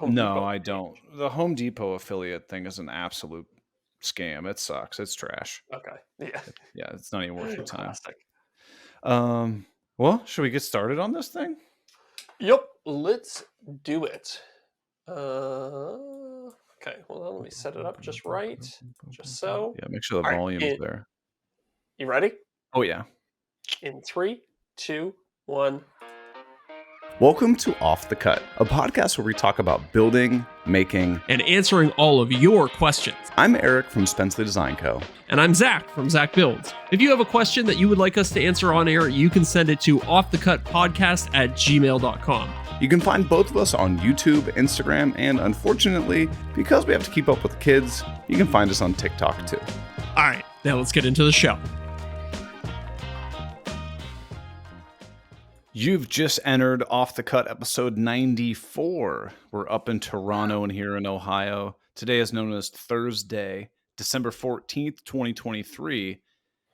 Home No, Depot I page. don't. The Home Depot affiliate thing is an absolute scam. It sucks. It's trash. Okay. Yeah. Yeah, it's not even worth your time. Classic. Um, well, should we get started on this thing? Yep. Let's do it. Okay. Hold on. Let me set it up just right. Just so. Yeah, make sure the All right. volume's there. You ready? Oh, yeah. In three, two, one. Welcome to Off the Cut, a podcast where we talk about building, making, and answering all of your questions. I'm Eric from Spenceley Design Co. And I'm Zach from Zach Builds. If you have a question that you would like us to answer on air, you can send it to offthecutpodcast@gmail.com. You can find both of us on YouTube, Instagram, and unfortunately, because we have to keep up with the kids, you can find us on TikTok too. All right, now let's get into the show. You've just entered Off the Cut episode 94. We're up in Toronto and here in Ohio. Today is known as Thursday, December 14th, 2023,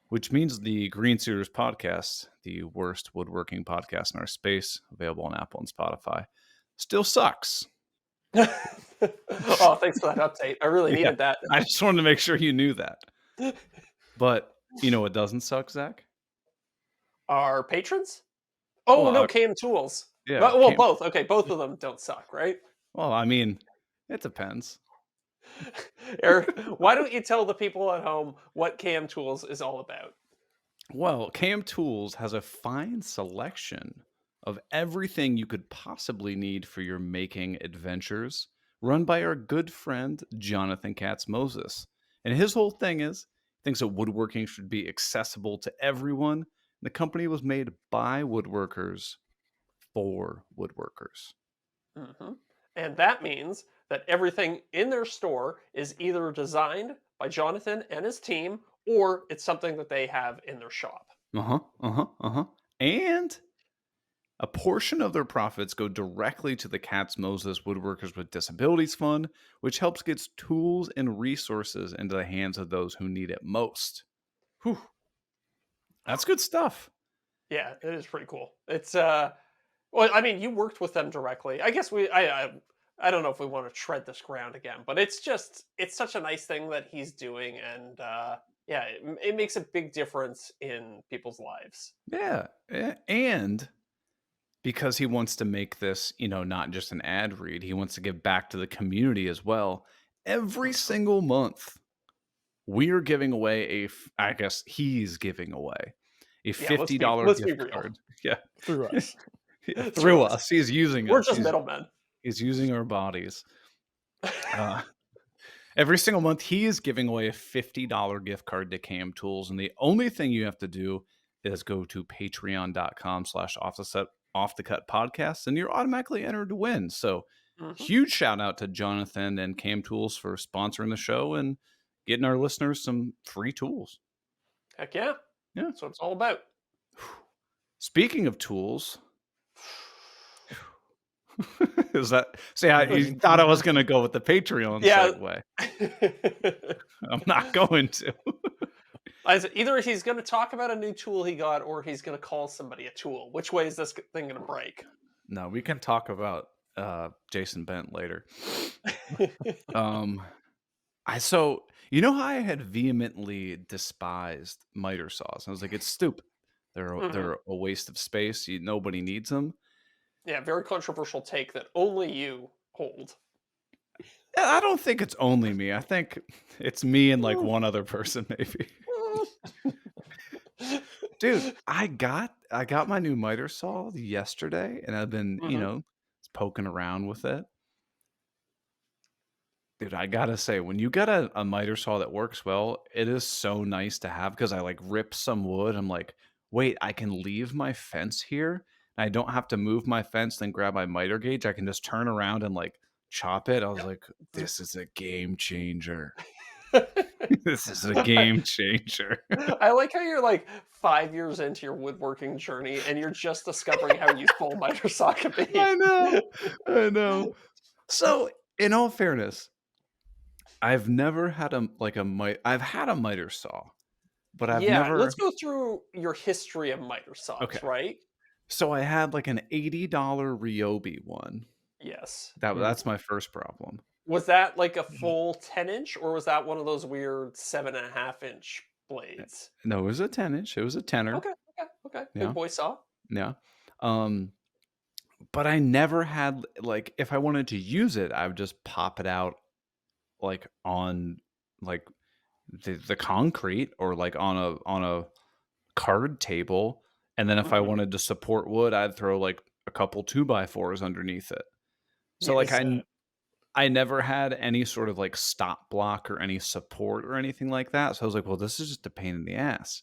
which means the Green Suiters podcast, the worst woodworking podcast in our space, available on Apple and Spotify, still sucks. Oh, thanks for that update. I really needed that. I just wanted to make sure you knew that. But you know what doesn't suck, Zach? Our patrons? Oh, Well, no, KM Tools. Yeah. Well, both. Okay, both of them don't suck, right? Well, I mean, it depends. Eric, why don't you tell the people at home what KM Tools is all about? Well, KM Tools has a fine selection of everything you could possibly need for your making adventures, run by our good friend, Jonathan Katz-Moses. And his whole thing is, he thinks that woodworking should be accessible to everyone. The company was made by woodworkers for woodworkers. Mm-hmm. And that means that everything in their store is either designed by Jonathan and his team, or it's something that they have in their shop. And a portion of their profits go directly to the Katz-Moses Woodworkers with Disabilities Fund, which helps get tools and resources into the hands of those who need it most. Whew. That's good stuff. Yeah, it is pretty cool. It's well, I mean, you worked with them directly. I guess I don't know if we want to tread this ground again, but it's such a nice thing that he's doing, and yeah, it makes a big difference in people's lives. Yeah, and because he wants to make this, not just an ad read, he wants to give back to the community as well. Every single month, we're giving away I guess he's giving away a $50 gift card. Yeah, Through us. Through us. He's using We're us. just middlemen. He's using our bodies. Every single month, he is giving away a $50 gift card to KM Tools. And the only thing you have to do is go to patreon.com/off-the-cut podcast, and you're automatically entered to win. So huge shout out to Jonathan and KM Tools for sponsoring the show and getting our listeners some free tools. Heck yeah. Yeah. That's what it's all about. Speaking of tools, is that you thought I was going to go with the Patreon segue? I'm not going to. Either he's going to talk about a new tool he got, or he's going to call somebody a tool. Which way is this thing going to break? No, we can talk about Jason Bent later. So you know how I had vehemently despised miter saws? I was like, it's stupid. They're a waste of space. Nobody needs them. Yeah, very controversial take that only you hold. I don't think it's only me. I think it's me and like one other person, maybe. Dude, I got my new miter saw yesterday, and I've been, poking around with it. Dude, I gotta say, when you got a miter saw that works well, it is so nice to have, because I like rip some wood. I'm like, wait, I can leave my fence here. I don't have to move my fence, then grab my miter gauge. I can just turn around and like chop it. I was like, this is a game changer. This is a game changer. I like how you're like 5 years into your woodworking journey and you're just discovering how useful a miter saw can be. I know. So, in all fairness, I've never had I've had a miter saw, but I've never. Let's go through your history of miter saws, right? So I had like an $80 Ryobi one. Yes. That's my first problem. Was that like a Mhm. full 10-inch, or was that one of those weird 7.5-inch Eh, blades? No, it was a 10-inch. It was a tenner. Okay, okay, okay. Big Yeah, boy saw. yeah. Um, but I never had like if I wanted to use it, I would just pop it out like on like the concrete or like on a card table, and then if I Mhm. wanted to support wood, I'd throw like a couple 2x4s underneath it. So like Yes. I never had any sort of like stop block or any support or anything like that. So I was like, well, this is just a pain in the ass.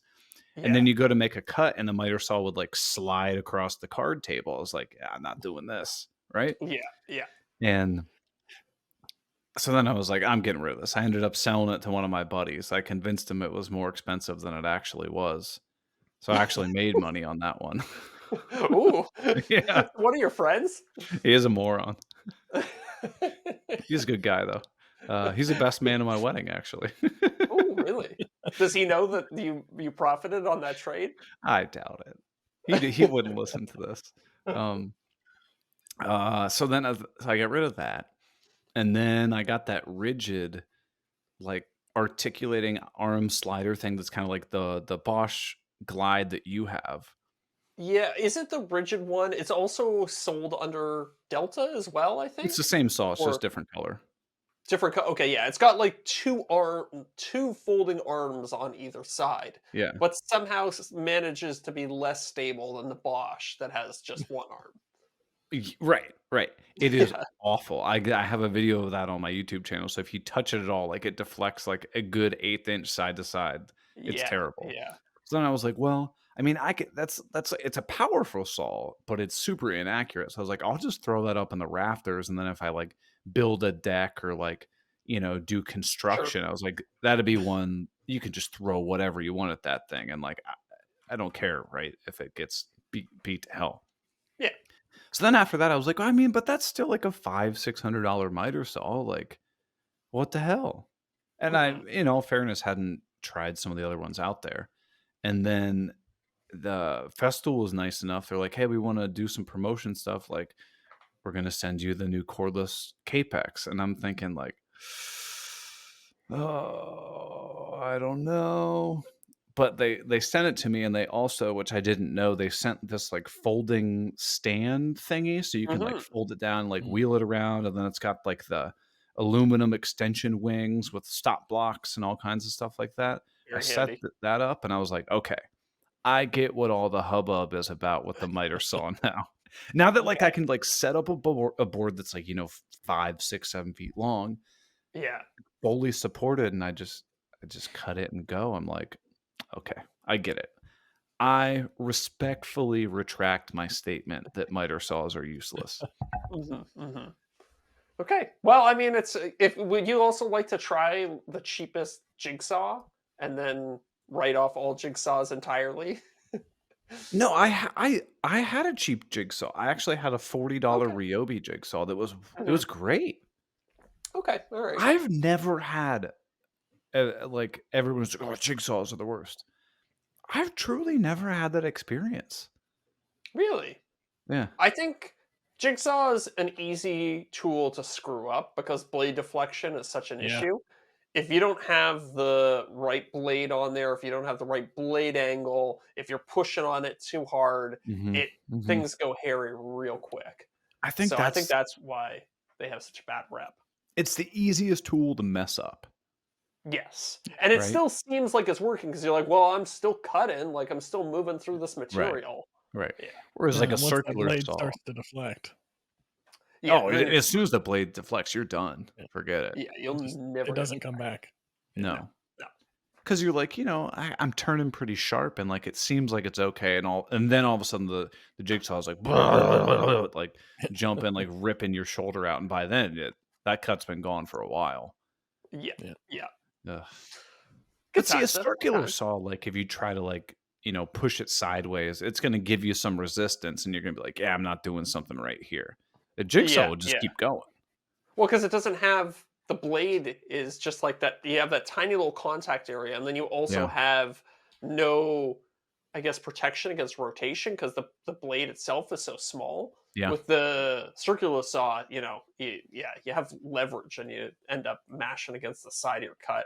And Yeah. then you go to make a cut and the miter saw would like slide across the card table. I was like, yeah, I'm not doing this. Right. Yeah. Yeah. And so then I was like, I'm getting rid of this. I ended up selling it to one of my buddies. I convinced him it was more expensive than it actually was. So I actually made money on that one. Ooh. Yeah. One of your friends? He is a moron. He's a good guy though. He's the best man in my wedding, actually. Oh, really? Does he know that you profited on that trade? I doubt it. He wouldn't listen to this. Um, so then so I got rid of that, and then I got that rigid, like articulating arm slider thing that's kind of like the Bosch Glide that you have. Yeah, isn't the rigid one, it's also sold under Delta as well, I It's think? the same saw, it's just Or different color. different okay, yeah, it's got like two folding arms on either side, Yeah. but somehow manages to be less stable than the Bosch that has just one arm. Right, right. It is Yeah, awful. I have a video of that on my YouTube channel. So if you touch it at all, like it deflects like a good 1/8 inch side to side. It's yeah, terrible. yeah. So then I was like, well, I mean, I could that's it's a powerful saw, but it's super inaccurate. So I was like, I'll just throw that up in the rafters, and then if I like build a deck or like do Sure. construction, I was like, that'd be one you can just throw whatever you want at that thing, and like I don't care, right? If it gets beat to hell. Yeah. So then after that, I was like, I mean, but that's still like a $500-600 miter saw. Like, what the hell? And I, Mhm. in all fairness, hadn't tried some of the other ones out there. And then the festival was nice enough. They're like, hey, we want to do some promotion stuff. Like, we're going to send you the new cordless Capex. And I'm thinking, like, oh, I don't know. But they sent it to me, and they also, which I didn't know, they sent this like folding stand thingy, so you can like Mhm. fold it down, like Mhm. wheel it around, and then it's got like the aluminum extension wings with stop blocks and all kinds of stuff like that. I Very set handy. that up, and I was like, okay, I get what all the hubbub is about with the miter saw now. Now that like I Okay. can like set up a board that's like 5, 6, 7 feet long, Yeah. fully supported, and I just cut it and go. I'm like, okay, I get it. I respectfully retract my statement that miter saws are useless. Mhm, mhm. Okay. Well, I mean, it's if would you also like to try the cheapest jigsaw and then write off all jigsaws entirely? No, I had a cheap jigsaw. I actually had a $40 Okay. Ryobi jigsaw that it Mhm. was great. Okay. All right. I've never had like everyone's like, oh, jigsaws are the worst. I've truly never had that experience. Really? Yeah. I think jigsaw is an easy tool to screw up because blade deflection is such an Yeah. issue. If you don't have the right blade on there, if you don't have the right blade angle, if you're pushing on it too hard, hmm it hmm things go hairy real quick. I think So I think that's that's why they have such a bad rep. it's the easiest tool to mess up, Yes. And it right? still seems like it's working because you're like, well, I'm still cutting, like I'm still moving through this Right. material. Right. Yeah. Whereas like Yeah. a Once that circular blade saw. starts to deflect, Yeah. Oh, Then as it's soon as the blade deflects, you're done. yeah, Forget it. yeah, you'll it never get doesn't it come back. Yeah, no. No. No. Because you're like, I'm turning pretty sharp, and like it seems like it's okay, and then all of a sudden the jigsaw is like, like jumping, like ripping your shoulder out, and by then that cut's been gone for a while. Yeah. Yeah. Yeah. Ugh. Good But see, a times though. Good circular times. saw, like if you try to like push it sideways, it's going to give you some resistance, and you're going to be like, yeah, I'm not doing something right here. The jigsaw Yeah. will just Yeah. keep going. Well, because it doesn't have the blade is just like that. You have that tiny little contact area, and then you also Yeah. have no I guess, protection against rotation because the blade itself is so small. Yeah. With the circular saw, you have leverage and you end up mashing against the side of your cut.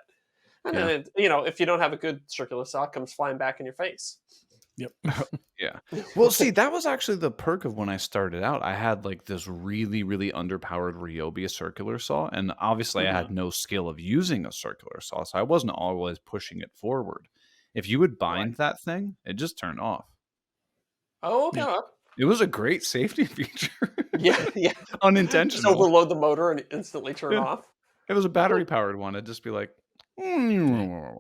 And Yeah. then, if you don't have a good circular saw, it comes flying back in your face. Yep. Yeah. Well, see, that was actually the perk of when I started out. I had like this really, really underpowered Ryobi circular saw, and obviously I had Mhm. no skill of using a circular saw, so I wasn't always pushing it forward. If you would Right. bind that thing, it just turned off. Oh, okay. Yep. It was a great safety feature. Yeah, yeah. Just Unintentional. overload the motor and instantly turn Yeah. off. It was a Huh. battery powered one. It'd just be like, Yeah,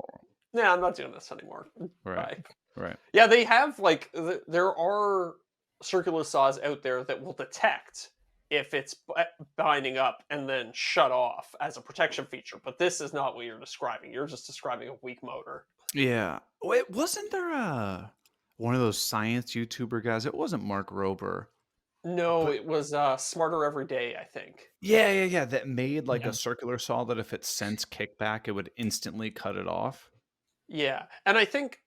I'm not doing this anymore. right, Bye. right. Yeah, they have like there are circular saws out there that will detect if it's binding up and then shut off as a protection feature. But this is not what you're describing. You're just describing a weak motor. Yeah. Wait, wasn't there one of those science YouTuber guys? It wasn't Mark Rober, No, but it was Smarter Every Day, I think. yeah. That made like Yeah. a circular saw that if it sensed kickback, it would instantly cut it off. Yeah, and I think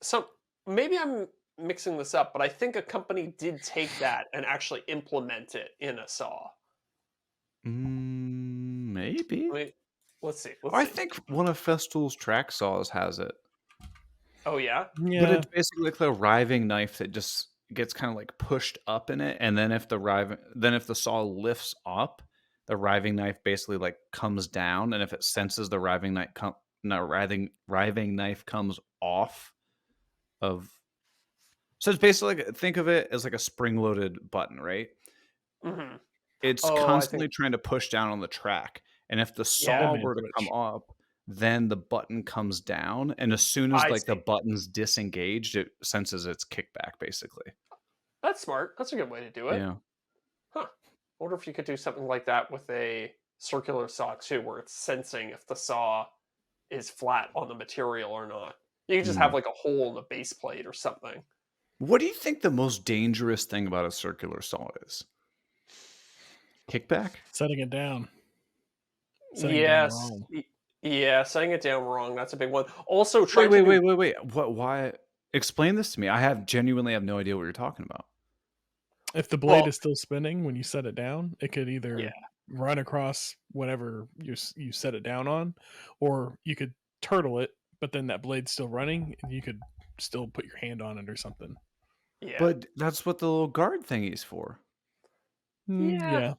maybe I'm mixing this up, but I think a company did take that and actually implement it in a saw. Maybe. Wait, let's see. Let's I see. think one of Festool's track saws has it, Oh yeah. but Yeah. it's basically like the riving knife that just gets kind of like pushed up in it, and then if the saw lifts up, the riving knife basically like comes down, and if it senses the riving knife no, riving knife comes off of. So it's basically like, think of it as like a spring-loaded button, right? Hmm. It's Oh, I think constantly trying to push down on the track, and if the yeah. saw Batman were to come switch. up, then the button comes down, and as soon as I like the see. button's disengaged, it senses its kickback, basically. That's smart. That's a good way to do it. Yeah. Huh. I wonder if you could do something like that with a circular saw too, where it's sensing if the saw is flat on the material or not. You could just have Hmm. like a hole in the base plate or something. What do you think the most dangerous thing about a circular saw is? Kickback? Setting it down. Setting it down Yes. wrong. Yeah, setting it down wrong. That's a big one. Also, Wait, trying to wait, do wait, wait, wait. What? Why? Explain this to me. I genuinely have no idea what you're talking about. If the blade well, is still spinning when you set it down, it could yeah. either run across whatever you set it down on, or you could turtle it, but then that blade's still running, and you could still put your hand on it or something. Yeah. But that's what the little guard thingy's for. Yeah. Yeah.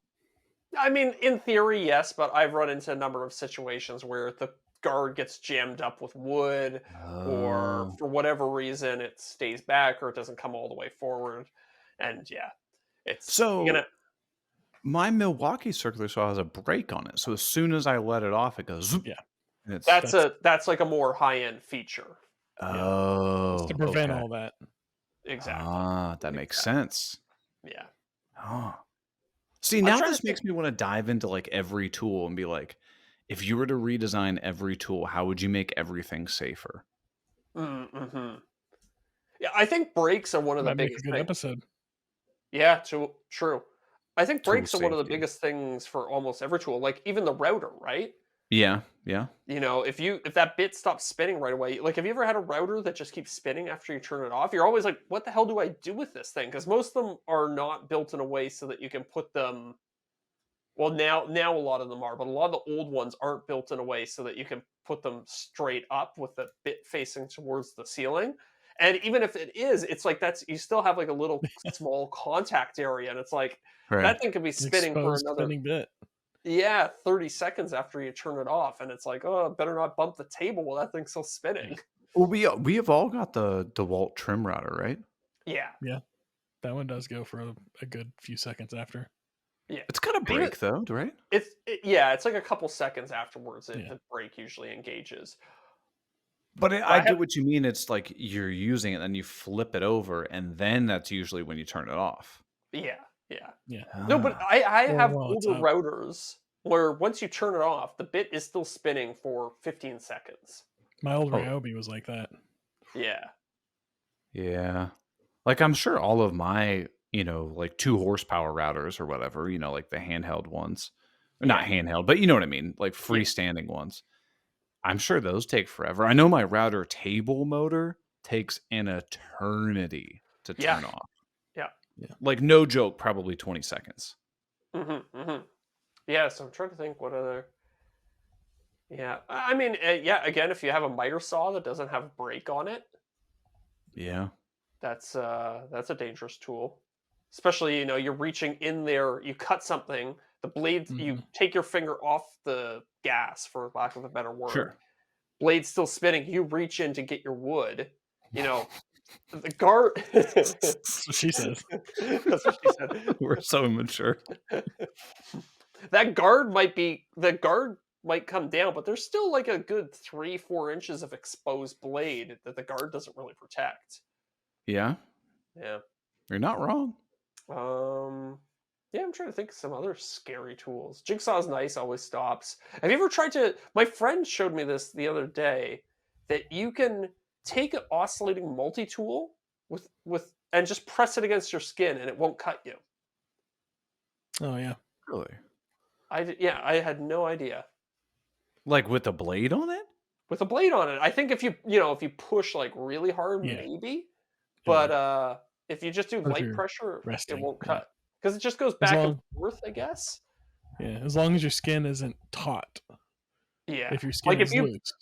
I mean, in theory, yes, but I've run into a number of situations where the guard gets jammed up with wood, or Oh. for whatever reason it stays back or it doesn't come all the way forward. And yeah, it's you're So gonna my Milwaukee circular saw has a brake on it, so as soon as I let it off, it goes zoop, Yeah. and it's That's that's like a more high end feature. yeah. It's to oh, prevent okay. all that. Exactly. That makes Exactly. sense. Yeah. Oh. See, I'm now trying to this think. makes me want to dive into like every tool and be like, if you were to redesign every tool, how would you make everything safer? Mm-hmm. Yeah, I think brakes are one of the Might make a biggest good things. episode. Yeah, true. I think Tool brakes are one of the safety. biggest things for almost every tool, like even the router, right? Yeah, yeah. If that bit stops spinning right away, like have you ever had a router that just keeps spinning after you turn it off? You're always like, what the hell do I do with this thing? Because most of them are not built in a way so that you can put them. Well, now a lot of them are, but a lot of the old ones aren't built in a way so that you can put them straight up with the bit facing towards the ceiling. And even if it is, it's like that's you still have like a little small contact area, and it's like Right. that thing could be An spinning for exposed another, spinning bit. yeah, 30 seconds after you turn it off, and it's like, oh, better not bump the table while that thing's still Yeah. spinning. Well, we have all got the DeWalt trim router, right? Yeah, Yeah. That one does go for a good few seconds after. yeah. It's got a And even brake though, right? yeah, it's like a couple seconds afterwards Yeah. the brake usually engages. But But I get what you mean. It's like you're using it, then you flip it over, and then that's usually when you turn it off. yeah, yeah. Yeah. No, but Ah. I Or have while it's older up. routers where once you turn it off, the bit is still spinning for 15 seconds. My old Oh, Ryobi was like that. Yeah. yeah. Like I'm sure all of my, like 2 horsepower routers or whatever, like the handheld ones. Not Yeah. handheld, but you know what I mean, like Yeah. freestanding ones. I'm sure those take forever. I know my router table motor takes an eternity to Yeah. turn off. Yeah. Like, no joke, probably 20 seconds. Yeah, so I'm trying to think what other. Yeah, I mean, yeah. Again, if you have a miter saw that doesn't have a brake on it, Yeah. that's a dangerous tool. Especially, you're reaching in there, you cut something, the blade, you Mhm. take your finger off the gas, for lack of a better word. Sure. Blade's still spinning. You reach in to get your wood. You know, the guard. That's what she says. That's what she said. We're so immature. The guard might come down, but there's still like a good 3-4 inches of exposed blade that the guard doesn't really protect. Yeah. Yeah. You're not wrong. Um. Yeah, I'm trying to think of some other scary tools. Jigsaw's nice, always stops. Have you ever tried to? My friend showed me this the other day that you can take an oscillating multi-tool with and just press it against your skin and it won't cut you. Oh yeah. Really? Yeah, I had no idea. Like with a blade on it? With a blade on it. I think if you push like really hard, Yeah. maybe. Yeah. But if you just do Or if light you're pressure, it resting. won't Yeah. cut. Because it just goes As back and long forth, I guess. yeah, as long as your skin isn't taut. Yeah. If your skin Like is loose.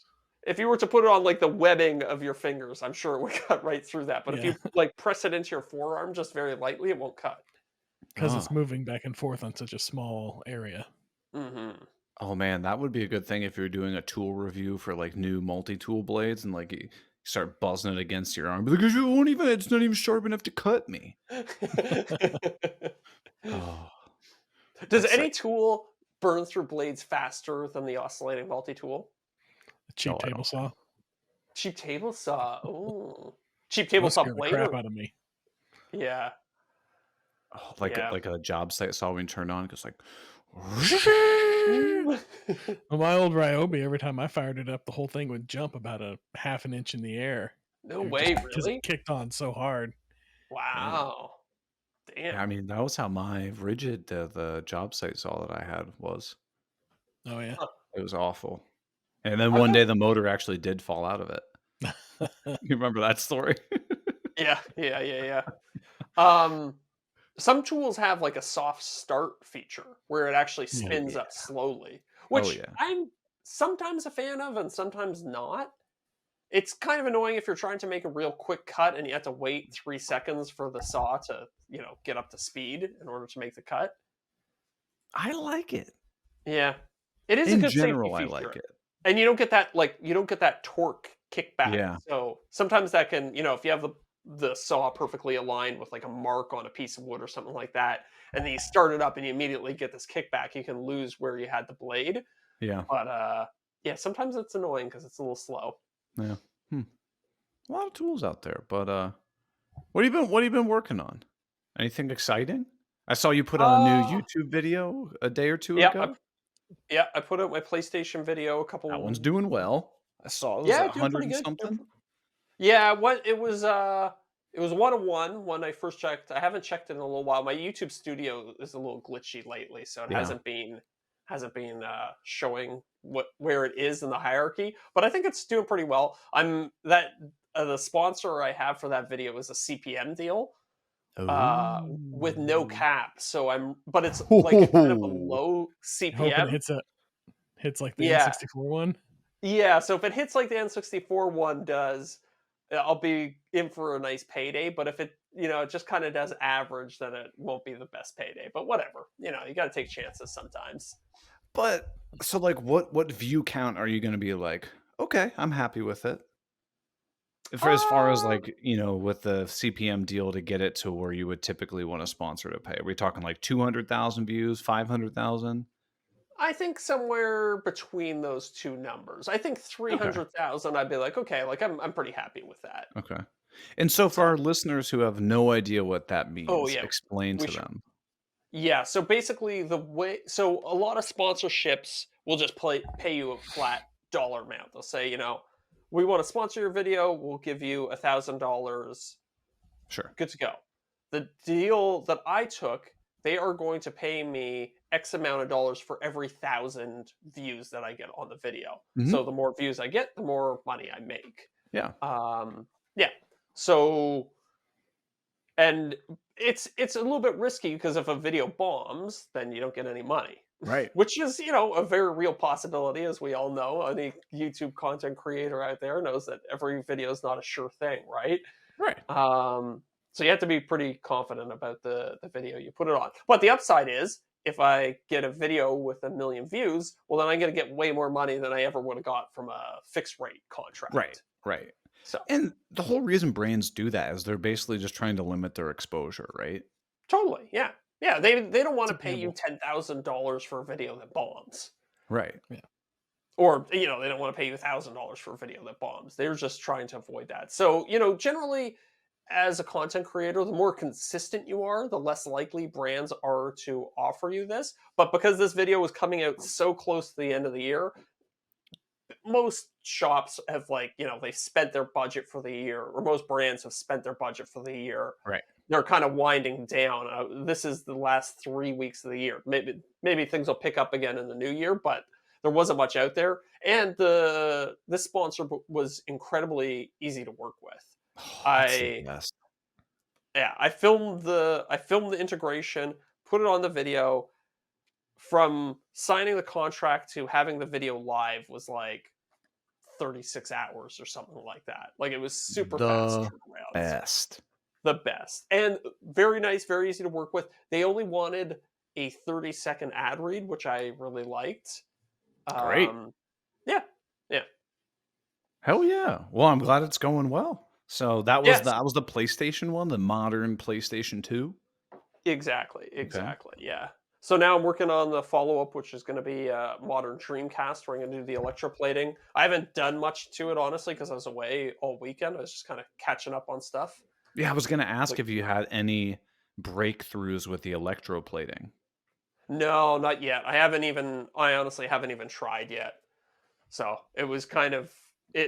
if you were to put it on like the webbing of your fingers, I'm sure it would cut right through that. But if Yeah. you like press it into your forearm just very lightly, it won't cut. Because Oh. it's moving back and forth on such a small area. Mm-hmm. Oh man, that would be a good thing if you're doing a tool review for like new multi-tool blades and like you start buzzing it against your arm. Because it's not even sharp enough to cut me. Oh, Does that's any sick. tool burn through blades faster than the oscillating multi-tool? A cheap Oh, I table don't saw. Cheap table saw. Ooh. Cheap That'll table saw scare the blade crap or out of me. yeah. Oh, Yeah. like a job site saw when you turn on, it's like Well, my old Ryobi, every time I fired it up, the whole thing would jump about a half an inch in the air. No Just way, because it really? kicked on so hard. Wow. Damn. I mean, that was how my rigid the job site saw that I had was. Oh yeah. Huh. It was awful. And then I've one got day the motor actually did fall out of it. You remember that story? yeah. Um, some tools have like a soft start feature where it actually Yeah. spins Yeah. up slowly, Oh which yeah. I'm sometimes a fan of and sometimes not. It's kind of annoying if you're trying to make a real quick cut and you have to wait 3 seconds for the saw to, get up to speed in order to make the cut. I like it. Yeah. It is a In good safety general, I like feature. it. And you don't get that torque kickback. Yeah. So sometimes that can, if you have the saw perfectly aligned with like a mark on a piece of wood or something like that, and then you start it up and you immediately get this kickback, you can lose where you had the blade. Yeah. But yeah, sometimes it's annoying because it's a little slow. Yeah. A lot of tools out there, but what have you been working on? Anything exciting? I saw you put on a new Uh YouTube video a day or two yeah, ago. I put out my PlayStation video a That one's couple. doing well. I saw it was Yeah, a doing hundred pretty and good. something. Yeah, what it was 101 when I first checked. I haven't checked it in a little while. My YouTube studio is a little glitchy lately, so it Yeah. hasn't been showing where it is in the hierarchy. But I think it's doing pretty well. The sponsor I have for that video is a CPM deal with no Oh. cap. But it's like a kind of a low Hoping CPM. it hits like the Yeah, N64 one. yeah, so if it hits like the N64 one does, I'll be in for a nice payday. But if it just kind of does average, then it won't be the best payday. But whatever, you got to take chances sometimes. But so like what view count are you going to be like, okay, I'm happy with it. For as far as Uh, like, with the CPM deal to get it to where you would typically want a sponsor to pay. Are we talking like 200,000 views, 500,000? I think somewhere between those two numbers. I think Okay. 300,000. I'd be like, okay, like I'm pretty happy with that. Okay. And so for So, our listeners who have no idea what that oh means, yeah, explain we to should. them. Yeah, so basically a lot of sponsorships will just pay you a flat dollar amount. They'll say, we want to sponsor your video, we'll give you $1,000, Sure. good to go. The deal that I took, they are going to pay me X amount of dollars for every 1,000 views that I get on the video. Mhm. So the more views I get, the more money I make. Yeah. Um, Yeah. So and it's a little bit risky because if a video bombs, then you don't get any money, Right. which is a very real possibility, as we all know. Any YouTube content creator out there knows that every video is not a sure thing, right? Right. Um, so you have to be pretty confident about the video you put it on. But the upside is, if I get a video with 1 million views, well, then I'm going to get way more money than I ever would have got from a fixed rate Right. contract. Right. So And the whole reason brands do that is they're basically just trying to limit their exposure, right? totally, yeah, yeah. They don't want It's to pay you understandable. $10,000 for a video that bombs, Right. Yeah. or they don't want to pay you $1,000 for a video that bombs. They're just trying to avoid that. So generally, as a content creator, the more consistent you are, the less likely brands are to offer you this. But because this video was coming out so close to the end of the year, most shops have, they spent their budget for the year, or most brands have spent their budget for the year. Right. They're kind of winding down. This is the last 3 weeks of the year. Maybe things will pick up again in the new year, but there wasn't much out there. And this sponsor was incredibly easy to work with. Oh, that's the I best. Yeah, I filmed the integration, put it on the video. From signing the contract to having the video live was like 36 hours or something like that. Like, it was super fast The turnarounds. best. The best. And very nice, very easy to work with. They only wanted a 30-second ad read, which I really liked. Great. Yeah. Yeah. Hell yeah. Well, I'm glad it's going well. So that was Yes. the PlayStation one, the modern PlayStation 2. Exactly, Okay. exactly, yeah. So now I'm working on the follow-up, which is gonna be, Modern Dreamcast, where I'm gonna do the electroplating. I haven't done much to it, honestly, because I was away all weekend. I was just kinda catching up on stuff. Yeah, I was gonna ask Like, if you had any breakthroughs with the electroplating. no, not yet. I honestly haven't even tried yet. So, it was kind of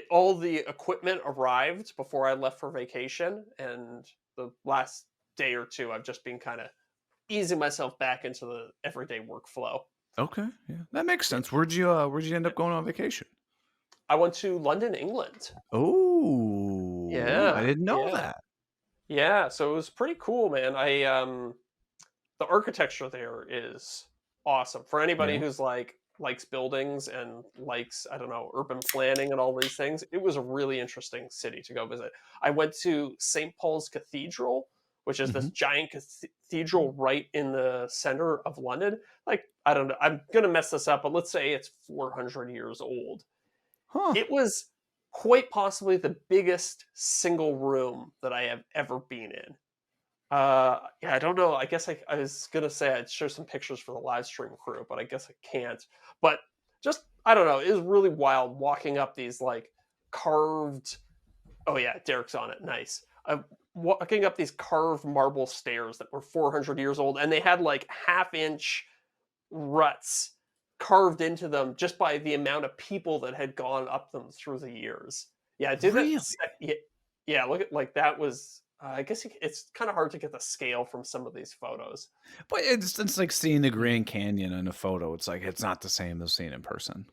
all the equipment arrived before I left for vacation, and the last day or 2, I've just been kinda easing myself back into the everyday workflow. Okay, yeah, that makes sense. Where'd you end up going on vacation? I went to London, England. Oh, I Yeah, didn't know yeah, that. yeah. So it was pretty cool, man. The architecture there is awesome. For anybody Yeah. who's likes buildings and likes, I don't know, urban planning and all these things, it was a really interesting city to go visit. I went to St. Paul's Cathedral, which is this Mhm. giant cathedral right in the center of London. Like, I don't know, I'm gonna mess this up, but let's say it's 400 years old. Huh. It was quite possibly the biggest single room that I have ever been in. Yeah, I don't know. I guess I was gonna say I'd share some pictures for the live stream crew, but I guess I can't. But just, I don't know. It was really wild walking up these carved. Oh yeah, Derek's on it. Nice. Walking up these carved marble stairs that were 400 years old, and they had like half-inch ruts carved into them just by the amount of people that had gone up them through the years. Yeah, I did that. Really? Yeah, yeah. Look at, that was. I guess it's kind of hard to get the scale from some of these photos. But it's like seeing the Grand Canyon in a photo. It's like it's not the same as seeing it in person.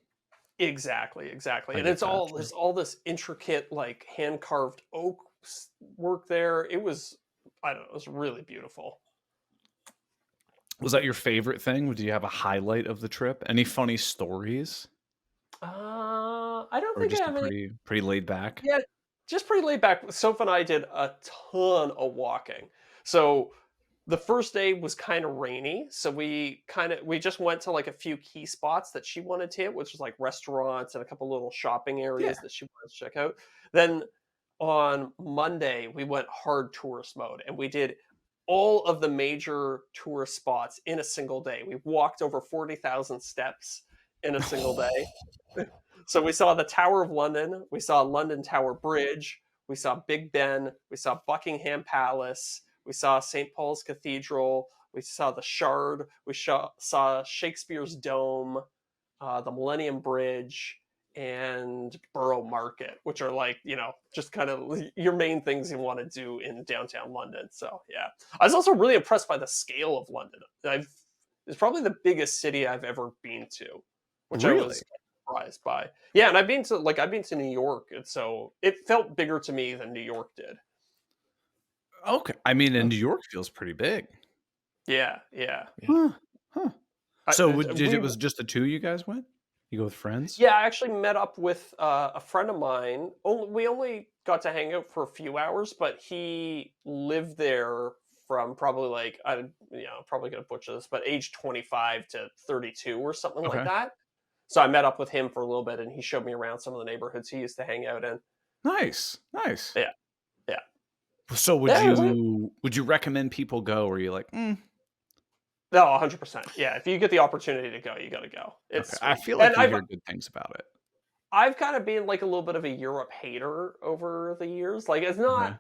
Exactly, exactly. I And get that. there's all this intricate hand carved oak work there. It was, I don't know, it was really beautiful. Was that your favorite thing? Do you have a highlight of the trip? Any funny stories? I don't Or think I just a have any. pretty laid back? Yeah, just pretty laid back. Soph and I did a ton of walking. So the first day was kind of rainy, so we just went to like a few key spots that she wanted to hit, which was like restaurants and a couple little shopping Yeah. areas that she wanted to check out. Then on Monday, we went hard tourist mode and we did all of the major tourist spots in a single day. We walked over 40,000 steps in a single day. So we saw the Tower of London, we saw London Tower Bridge, we saw Big Ben, we saw Buckingham Palace, we saw St. Paul's Cathedral, we saw the Shard, saw Shakespeare's Dome, the Millennium Bridge, and Borough Market, which are just kind of your main things you want to do in downtown London. So yeah, I was also really impressed by the scale of London. It's probably the biggest city I've ever been to, which I Really? was surprised by. Yeah, and I've been to New York, and so it felt bigger to me than New York did. Okay. I mean, and Huh. New York feels pretty big. Yeah, yeah. Yeah. Huh. Huh. So did We it was just the two you guys went? You go with friends? Yeah, I actually met up with a friend of mine. We only got to hang out for a few hours, but he lived there from probably like probably gonna butcher this, but age 25 to 32 or something like Okay. that. So I met up with him for a little bit, and he showed me around some of the neighborhoods he used to hang out in. Nice. Nice. Yeah, yeah, So yeah. It was a would you recommend people go, or are you like, No, 100%. Yeah, if you get the opportunity to go, you got to go. It's okay. I sweet, feel and like you hear good things about it. I've kind of been like a little bit of a Europe hater over the years. Like, it's not. Okay.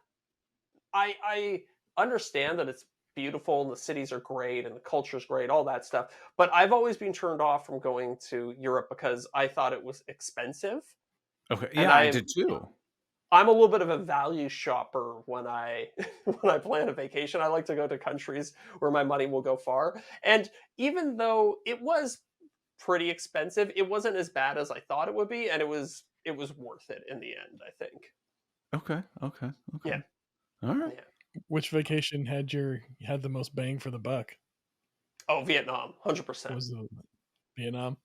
I understand that it's beautiful and the cities are great and the culture's great, all that stuff. But I've always been turned off from going to Europe because I thought it was expensive. Okay. And Yeah, I did too. I'm a little bit of a value shopper when I when I plan a vacation. I like to go to countries where my money will go far. And even though it was pretty expensive, it wasn't as bad as I thought it would be, and it was worth it in the end, I think. Okay. Okay. Okay. Yeah. All right. Yeah. Which vacation had the most bang for the buck? Oh, Vietnam, 100%. Was the Vietnam?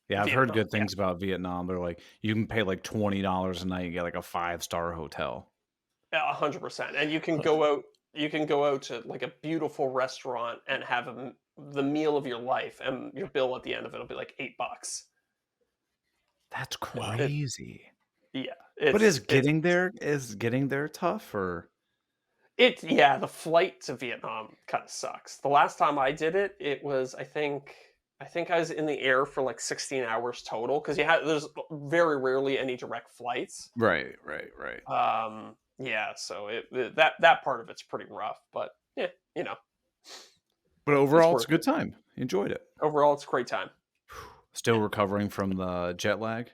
Yeah, I've heard Vietnam. good Yeah. things about Vietnam. They're like, you can pay like $20 a night and get like a 5-star hotel. Yeah, 100%. And you can go out to like a beautiful restaurant and have the meal of your life, and your bill at the end of it will be like $8. That's Wow. It, crazy. yeah, But it's is getting there tough or yeah, the flight to Vietnam kind of sucks. The last time I did it, it was I think I was in the air for like 16 hours total because there's very rarely any direct flights. right, right, right. Yeah, so that part of it's pretty rough, but yeah, you know, But it's overall, it's worth a good it. time. Enjoyed it. Overall, it's a great time. Still Yeah. recovering from the jet lag.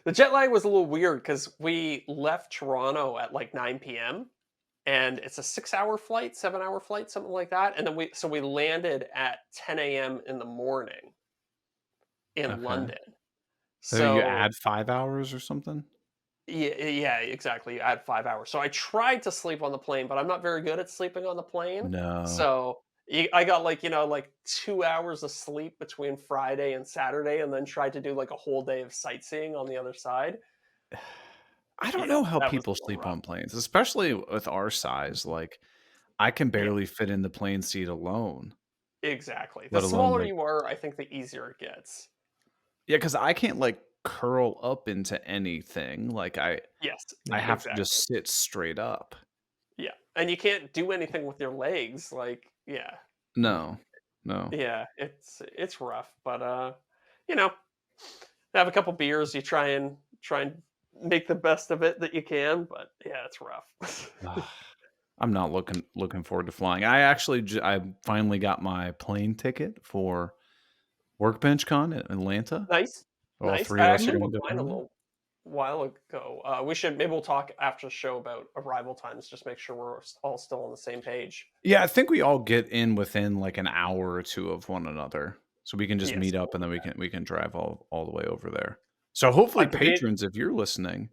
The jet lag was a little weird because we left Toronto at like 9 p.m. and it's a 6-hour flight, 7-hour flight, something like that. And then we landed at 10 a.m. in the morning in Okay. London. So you So add 5 hours or something? yeah, exactly. You add 5 hours. So I tried to sleep on the plane, but I'm not very good at sleeping on the plane. No. So I got like 2 hours of sleep between Friday and Saturday, and then tried to do like a whole day of sightseeing on the other side. I don't Yeah, know how that was people a little sleep rough. on planes, especially with our size. Like, I can Yeah, barely fit in the plane seat alone, exactly. The let alone smaller like, you are, I think the easier it gets. yeah, because I can't like curl up into anything. Like, Yes, I Yeah. have to exactly. just sit straight up. Yeah, and you can't do anything with your legs. Like, yeah, No, no. yeah, it's rough, but you know, have a couple beers. You try and make the best of it that you can, but yeah, it's rough. Ugh, I'm not looking forward to flying. I actually I finally got my plane ticket for Workbench Con in Atlanta. Nice, All nice. three I of us are actually gonna booked go mine a over there. little while ago. Maybe we'll talk after the show about arrival times. Just make sure we're all still on the same page. Yeah, I think we all get in within like an hour or two of one another, so we can just Yes, meet up we'll and do then we that. can drive all the way over there. So hopefully, I've debated. patrons, if you're listening,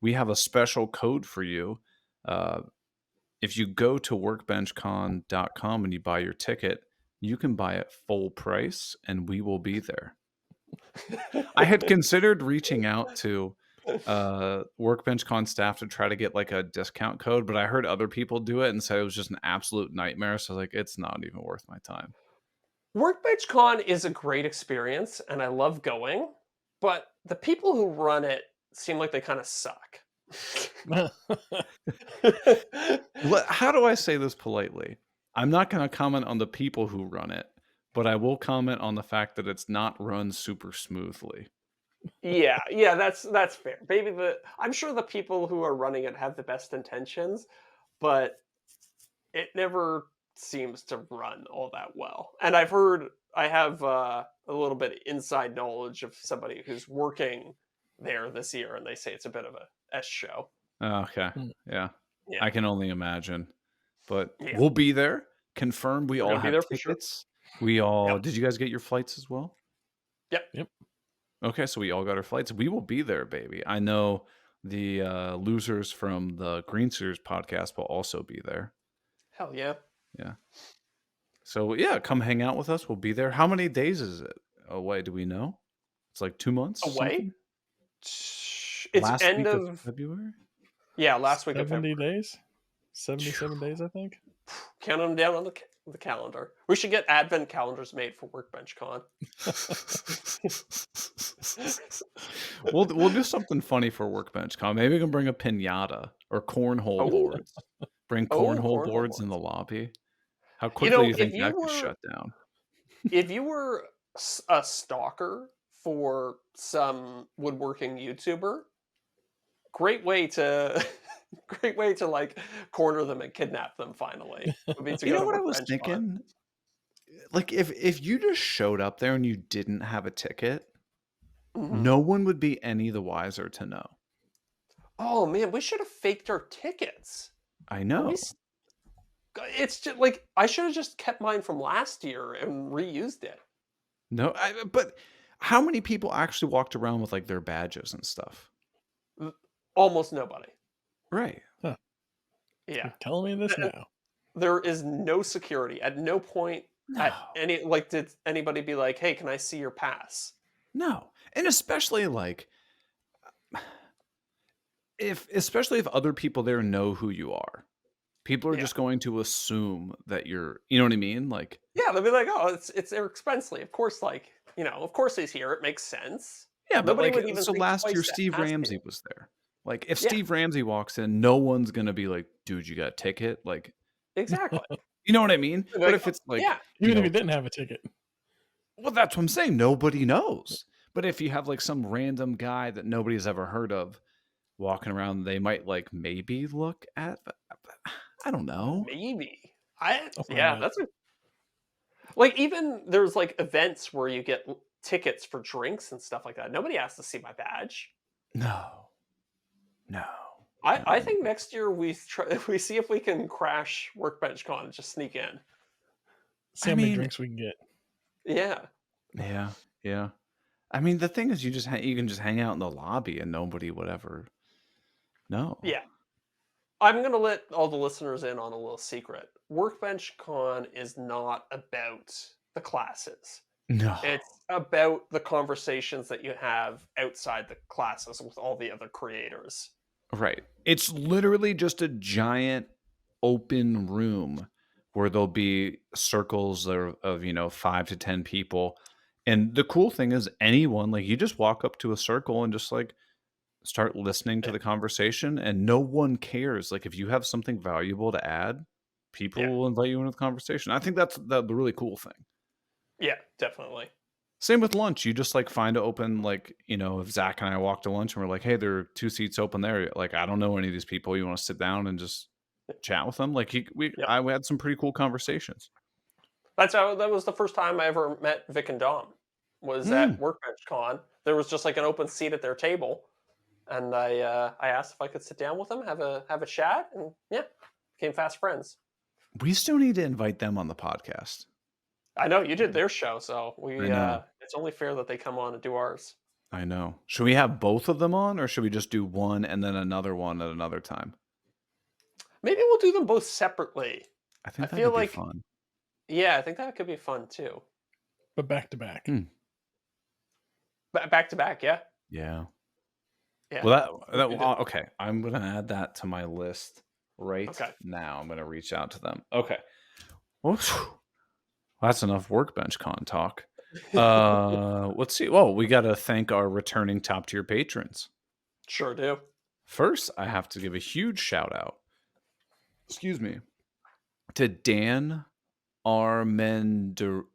we have a special code for you. Uh, if you go to workbenchcon.com and you buy your ticket, you can buy it full price, and we will be there. I had considered reaching out to WorkbenchCon staff to try to get like a discount code, but I heard other people do it and said it was just an absolute nightmare. So I was like, it's not even worth my time. Workbench Con is a great experience, and I love going, but the people who run it seem like they kind of suck. How do I say this politely? I'm not going to comment on the people who run it, but I will comment on the fact that it's not run super smoothly. Yeah, yeah, that's fair. Maybe I'm sure the people who are running it have the best intentions, but it never seems to run all that well. And I have a little bit of inside knowledge of somebody who's working there this year, and they say it's a bit of a S show. Okay. Hmm. Yeah. Yeah, I can only imagine. But yeah, we'll be there. Confirmed we we're all gonna be have there for sure. tickets. We all Yep, did you guys get your flights as well? yep. Yep. Okay, so we all got our flights. We will be there, baby. I know the losers from the Green Series podcast will also be there. Hell yeah. Yeah. So yeah, come hang out with us. We'll be there. How many days is it away? Do we know? It's like 2 months, Away? something. It's Last end week of of, February. yeah, last week of 70 February. days? 77 days, I think. Counting them down on the calendar. We should get advent calendars made for Workbench Con. We'll do something funny for Workbench Con. Maybe we can bring a pinata or cornhole Oh, boards. Bring oh, cornhole cornhole boards in boards. the lobby. How You quickly do know, you think that could shut down? if you were a stalker for some woodworking YouTuber, great way to great way to like corner them and kidnap them finally would be to You go know to what I was Workbench Con. thinking? Like if you just showed up there and you didn't have a ticket, Mhm. no one would be any the wiser to know. Oh man, we should have faked our tickets. I Are we? know. It's just like I should have just kept mine from last year and reused it. No, but how many people actually walked around with like their badges and stuff? Almost nobody. Right. Huh. Yeah, You're telling me this Th- now. there is no security. At no point No. at any like did anybody be like, "Hey, can I see your pass?" No. And especially like especially if other people there know who you are. People are Yeah, just going to assume that you know what I mean? Like, yeah. They'll be like, "Oh, it's Eric Spenceley. Of course, like of course he's here. It makes sense." yeah, but Nobody like, would even so think last year twice to Steve ask Ramsey you. was there. Like, if Yeah, Steve Ramsey walks in, no one's gonna be like, dude, you got a ticket? Like, exactly. you know what I mean? They'd be But like, if it's like, yeah, Even if you didn't have a ticket. well, that's what I'm saying. Nobody knows. But if you have like some random guy that nobody's ever heard of walking around, they might like maybe look at, I don't know. maybe. I'll find Yeah, out. that's a like even there's like events where you get tickets for drinks and stuff like that. Nobody asks to see my badge. No, no, I no. think next year we try we see if we can crash Workbench Con and just sneak in. See I how many mean, drinks we can get. Yeah. yeah, yeah. I mean, the thing is, you can just hang out in the lobby and nobody would ever know. Yeah. I'm gonna let all the listeners in on a little secret. Workbench Con is not about the classes. No. It's about the conversations that you have outside the classes with all the other creators. Right. It's literally just a giant open room where there'll be circles of 5 to 10 people. And the cool thing is, anyone, like, you just walk up to a circle and just like start listening to Yeah. the conversation, and no one cares. Like, if you have something valuable to add, Yeah. people will invite you into the conversation. I think that's the really cool thing. Yeah, definitely. Same with lunch. You just like find an open, like, if Zach and I walk to lunch and we're like, hey, there are 2 seats open there. Like, I don't know any of these people. You want to sit down and just chat with them? Like, Yep. we had some pretty cool conversations. That was the first time I ever met Vic and Dom. Was Mm. at Workbench Con. There was just like an open seat at their table, and I asked if I could sit down with them, have a chat, and yeah, became fast friends. We still need to invite them on the podcast. I know you did their show, so I know. it's only fair that they come on and do ours. I know. Should we have both of them on, or should we just do one and then another one at another time? Maybe we'll do them both separately. I I think that feel could be like fun. yeah, I think that could be fun too. But back to back. Back to back, yeah, Yeah. yeah. Well, We could do- okay. I'm going to add that to my list right Okay. now. I'm going to reach out to them. Okay. Well, that's enough Workbench Con talk. Let's see. Well, we got to thank our returning top tier patrons. Sure do. First, I have to give a huge shout out. Excuse me, to Dan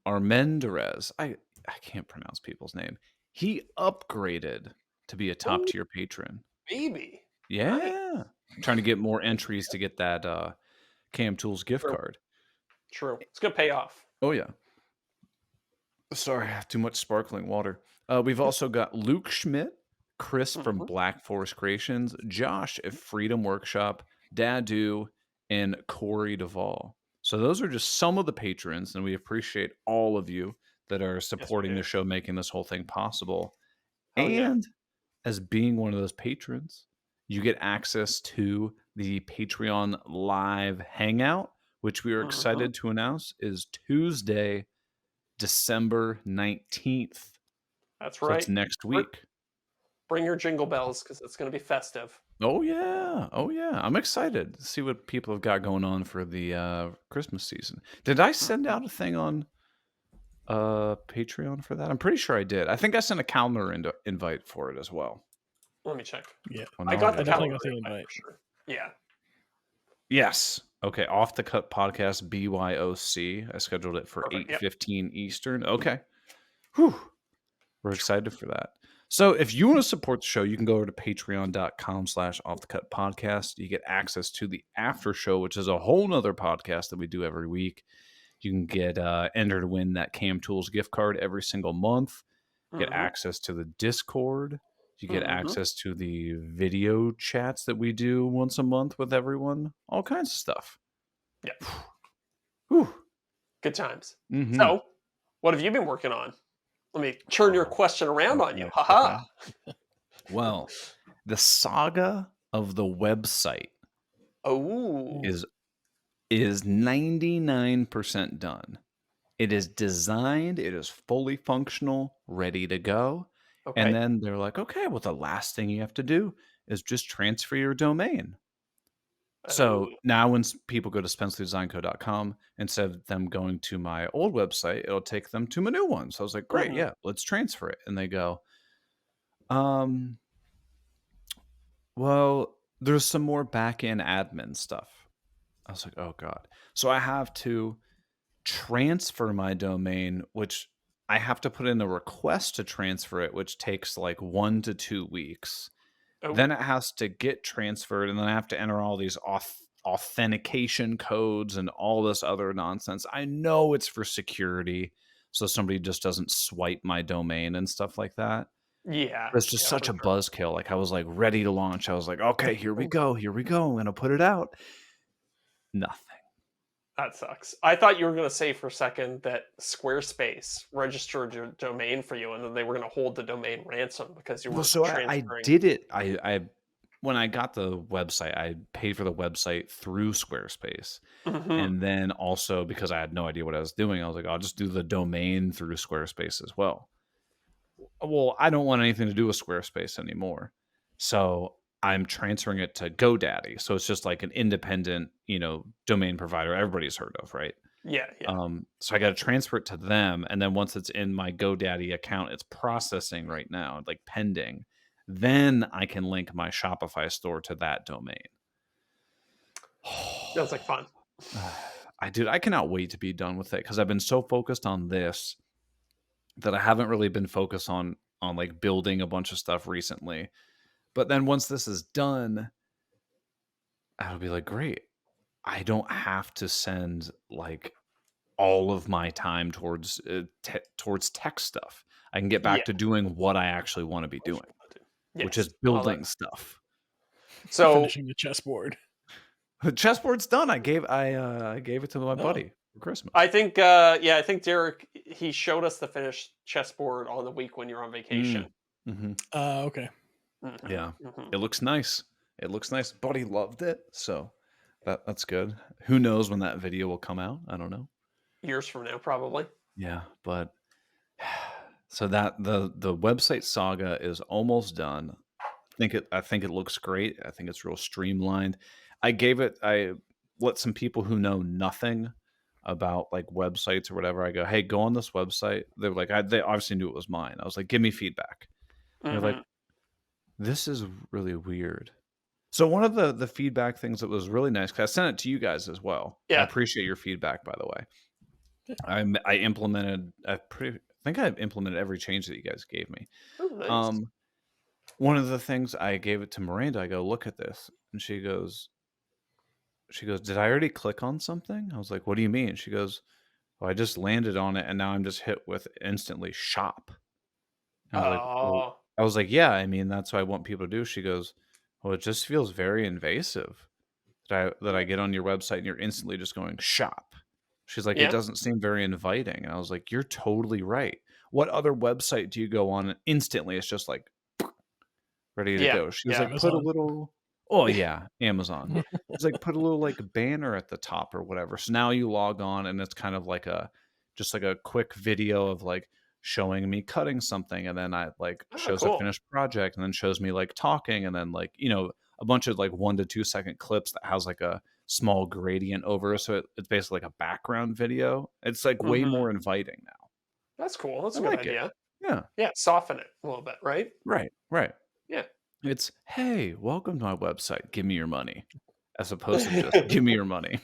Armendariz. I can't pronounce people's name. He upgraded to be a top tier patron. Baby. Yeah. Nice. Trying to get more entries to get that Cam Tools gift True. card. True. It's gonna pay off. Oh, yeah. Sorry, I have too much sparkling water. We've also got Luke Schmidt, Chris from Mhm. Black Forest Creations, Josh at Freedom Workshop, Dadu, and Corey Duvall. So those are just some of the patrons, and we appreciate all of you that are supporting do. the show, making this whole thing possible. Hell yeah. And as being one of those patrons, you get access to the Patreon live hangout, which we are Mhm. excited to announce is Tuesday, December 19th. That's So that's right. next Br week. bring your jingle bells because it's gonna be festive. Oh yeah. Oh yeah. I'm excited to see what people have got going on for the Christmas season. Did I send Mhm. out a thing on Patreon for that? I'm pretty sure I did. I think I sent a calendar invite for it as well. Let me check. Yeah, Well, I now I got I the gotta definitely look. calendar got the invite invite. for sure. Yeah. Yes. Okay. Off the Cut podcast BYOC. I scheduled it for Perfect. Yep. 8:15 Eastern. Okay. Whew. We're excited for that. So if you want to support the show, you can go over to patreon.com/offthecut podcast. You get access to the after show, which is a whole nother podcast that we do every week. You can get enter to win that Cam Tools gift card every single month. Get Mhm. access to the Discord. You get Mhm. access to the video chats that we do once a month with everyone. All kinds of stuff. Yeah. Whew. Good times. Mm-hmm. So, what have you been working on? Let me turn your Oh, question around on you. okay. Haha. Okay. Well, the saga of the website Oh. is 99% done. It is designed, it is fully functional, ready to go. And Okay. then they're like, okay, well, the last thing you have to do is just transfer your domain. So Oh. now when people go to spencelydesignco.com, instead of them going to my old website, it'll take them to my new one. So I was like, great, Mhm. yeah, let's transfer it. And they go, um, well, there's some more back end admin stuff. I was like, oh God. So I have to transfer my domain, which I have to put in a request to transfer it, which takes like 1 to 2 weeks. Oh. Then it has to get transferred, and then I have to enter all these authentication codes and all this other nonsense. I know it's for security, so somebody just doesn't swipe my domain and stuff like that. Yeah. But it's just Yeah, such for a sure. buzzkill. Like I was like ready to launch. I was like, okay, here we go. Here we go. I'm gonna put it out. Nothing. That sucks. I thought you were going to say for a second that Squarespace registered your domain for you and then they were going to hold the domain ransom because you Well, were so I transferring. did it. I when I got the website, I paid for the website through Squarespace. Mhm. And then also because I had no idea what I was doing, I was like, I'll just do the domain through Squarespace as well. Well, I don't want anything to do with Squarespace anymore. So I'm transferring it to GoDaddy. So it's just like an independent, domain provider everybody's heard of, right? Yeah, yeah. So I got to transfer it to them. And then once it's in my GoDaddy account, it's processing right now, like pending. Then I can link my Shopify store to that domain. Sounds like fun. I cannot wait to be done with it because I've been so focused on this that I haven't really been focused on like building a bunch of stuff recently. But then once this is done, I'll be like, great. I don't have to send like all of my time towards towards tech stuff. I can get Yeah. back to doing what I actually want to be What you doing, wanna do. which Yes. is I like building that. stuff. So, Finishing the chessboard. The chessboard's done. I gave it to my Oh, buddy for Christmas. I think Derek he showed us the finished chessboard on the week when you're on vacation. Mm-hmm. okay. Mhm. Yeah, Mhm. it looks nice. It looks nice. Buddy loved it, so that's good. Who knows when that video will come out? I don't know. Years from now probably. Yeah, but so that the website saga is almost done. I think it looks great. I think it's real streamlined. I let some people who know nothing about like websites or whatever. I go, hey, go on this website. They're like, they obviously knew it was mine. I was like, give me feedback. And they're like, Mhm. this is really weird. So one of the feedback things that was really nice, because I sent it to you guys as well. I Yeah. appreciate your feedback, by the way. I implemented. I think I implemented every change that you guys gave me. Oh, nice. Um, one of the things I gave it to Miranda. I go, look at this, and she goes, did I already click on something? I was like, what do you mean? She goes, well, I just landed on it, and now I'm just hit with instantly shop. And Oh. I was like, yeah, I mean, that's what I want people to do. She goes, well, it just feels very invasive that I get on your website and you're instantly just going shop. She's like, it Yeah. doesn't seem very inviting. And I was like, you're totally right. what other website do you go on and instantly it's just like ready to Yeah, go? She was yeah. like, put a Amazon. little, oh yeah, Amazon. It's like put a little like banner at the top or whatever. So now you log on and it's kind of like a just like a quick video of like showing me cutting something, and then I like Oh, shows a cool. finished project, and then shows me like talking, and then like, you know, a bunch of like 1 to 2 second clips that has like a small gradient over, so it's basically like a background video. It's like way Mhm. more inviting now. That's cool. That's I a good like it. idea. Yeah. Yeah, soften it a little bit, right? Right. Right. Yeah. It's, "Hey, welcome to my website. Give me your money," as opposed to just, "Give me your money."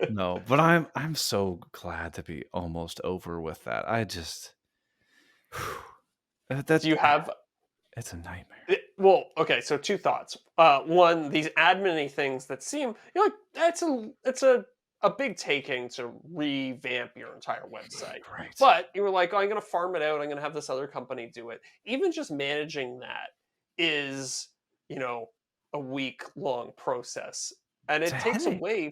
No, but I'm so glad to be almost over with that. I just Do that you have it's a nightmare. well, okay, so 2 thoughts. One, these admin-y things that seem you're like, that's a big taking to revamp your entire website. Right. But you were like, "Oh, I'm gonna farm it out, I'm gonna have this other company do it." Even just managing that is, you know, a week-long process, and It's a it takes headache. away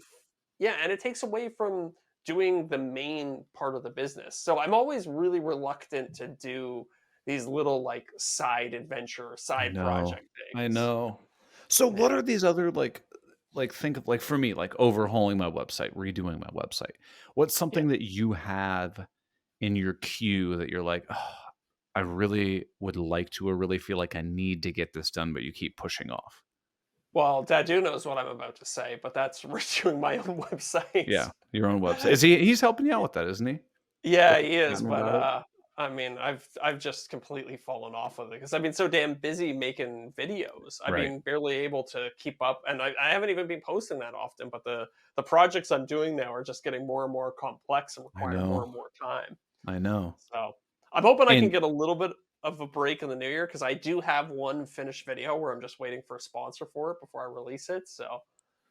yeah, and it takes away from doing the main part of the business. So I'm always really reluctant to do these little like side adventure, I side know. project I things. know. So what Yeah. are these other like think of like for me, like overhauling my website, redoing my website. What's Yeah. something that you have in your queue that you're like, "Oh, I really would like to or really feel like I need to get this done," but you keep pushing off? Well, Dadu knows what I'm about to say, but that's redoing my own website. Yeah, your own website. Is he's helping you out with that, isn't he? Yeah, With he is, chatting but about it? I mean, I've just completely fallen off with it because I've been so damn busy making videos. I've Right. been barely able to keep up, and I haven't even been posting that often. But the projects I'm doing now are just getting more and more complex and I require more know. and more time. I know. So I'm hoping I can And get a little bit of a break in the new year because I do have one finished video where I'm just waiting for a sponsor for it before I release it. So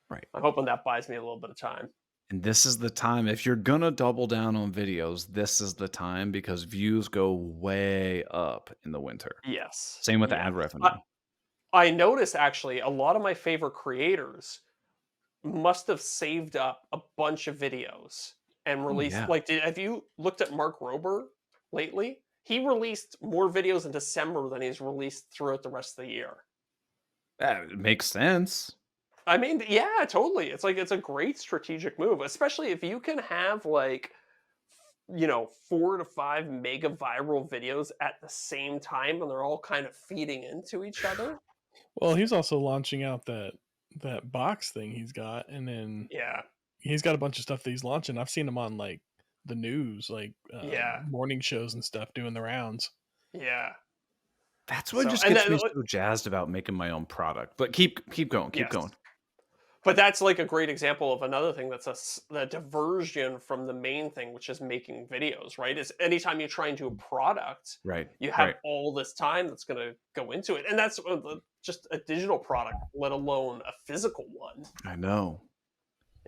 right. I'm hoping that buys me a little bit of time. And this is the time if you're gonna double down on videos, this is the time because views go way up in the winter. Yes. Same with Yes. ad revenue. I noticed actually a lot of my favorite creators must have saved up a bunch of videos and Oh, released yeah. like have you looked at Mark Rober lately? He released more videos in December than he's released throughout the rest of the year. It makes sense. I mean, yeah, totally. It's like it's a great strategic move, especially if you can have like 4 to 5 mega viral videos at the same time and they're all kind of feeding into each other. Well, he's also launching out that box thing he's got, and then Yeah. he's got a bunch of stuff that he's launching. I've seen him on like the news, like Yeah. morning shows and stuff, doing the rounds. Yeah. That's what So just and gets then me so jazzed about making my own product. But keep going, keep yes. going. But that's like a great example of another thing that's a diversion from the main thing, which is making videos, right? Is anytime you try and do a product, Right, you have right. all this time that's going to go into it. And that's just a digital product, let alone a physical one. I know.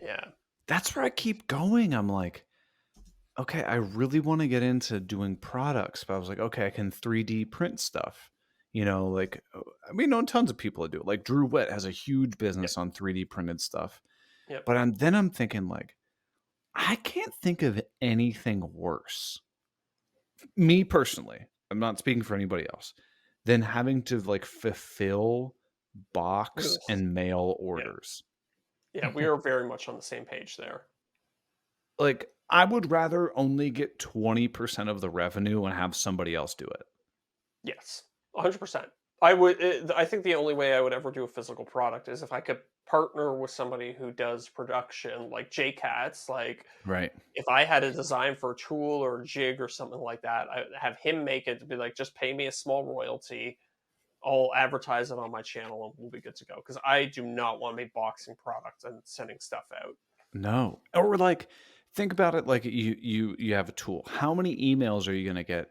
Yeah. That's where I keep going. I'm like, okay, I really want to get into doing products, but I was like, okay, I can 3D print stuff. You know, like I mean, know tons of people that do it. Like Drew Witt has a huge Yep. business on 3D printed stuff. Yep. But I'm thinking like, I can't think of anything worse. Me personally, I'm not speaking for anybody else, than having to like fulfill box Ugh. and mail Yeah. orders. Yeah. We are very much on the same page there. Like, I would rather only get 20% of the revenue and have somebody else do it. Yes, 100%. I would. I think the only way I would ever do a physical product is if I could partner with somebody who does production, like JCats. Like Right. if I had a design for a tool or a jig or something like that, I have him make it to be like, just pay me a small royalty. I'll advertise it on my channel and we'll be good to go. Because I do not want to be boxing products and sending stuff out. No. Or like think about it like you have a tool. How many emails are you gonna get?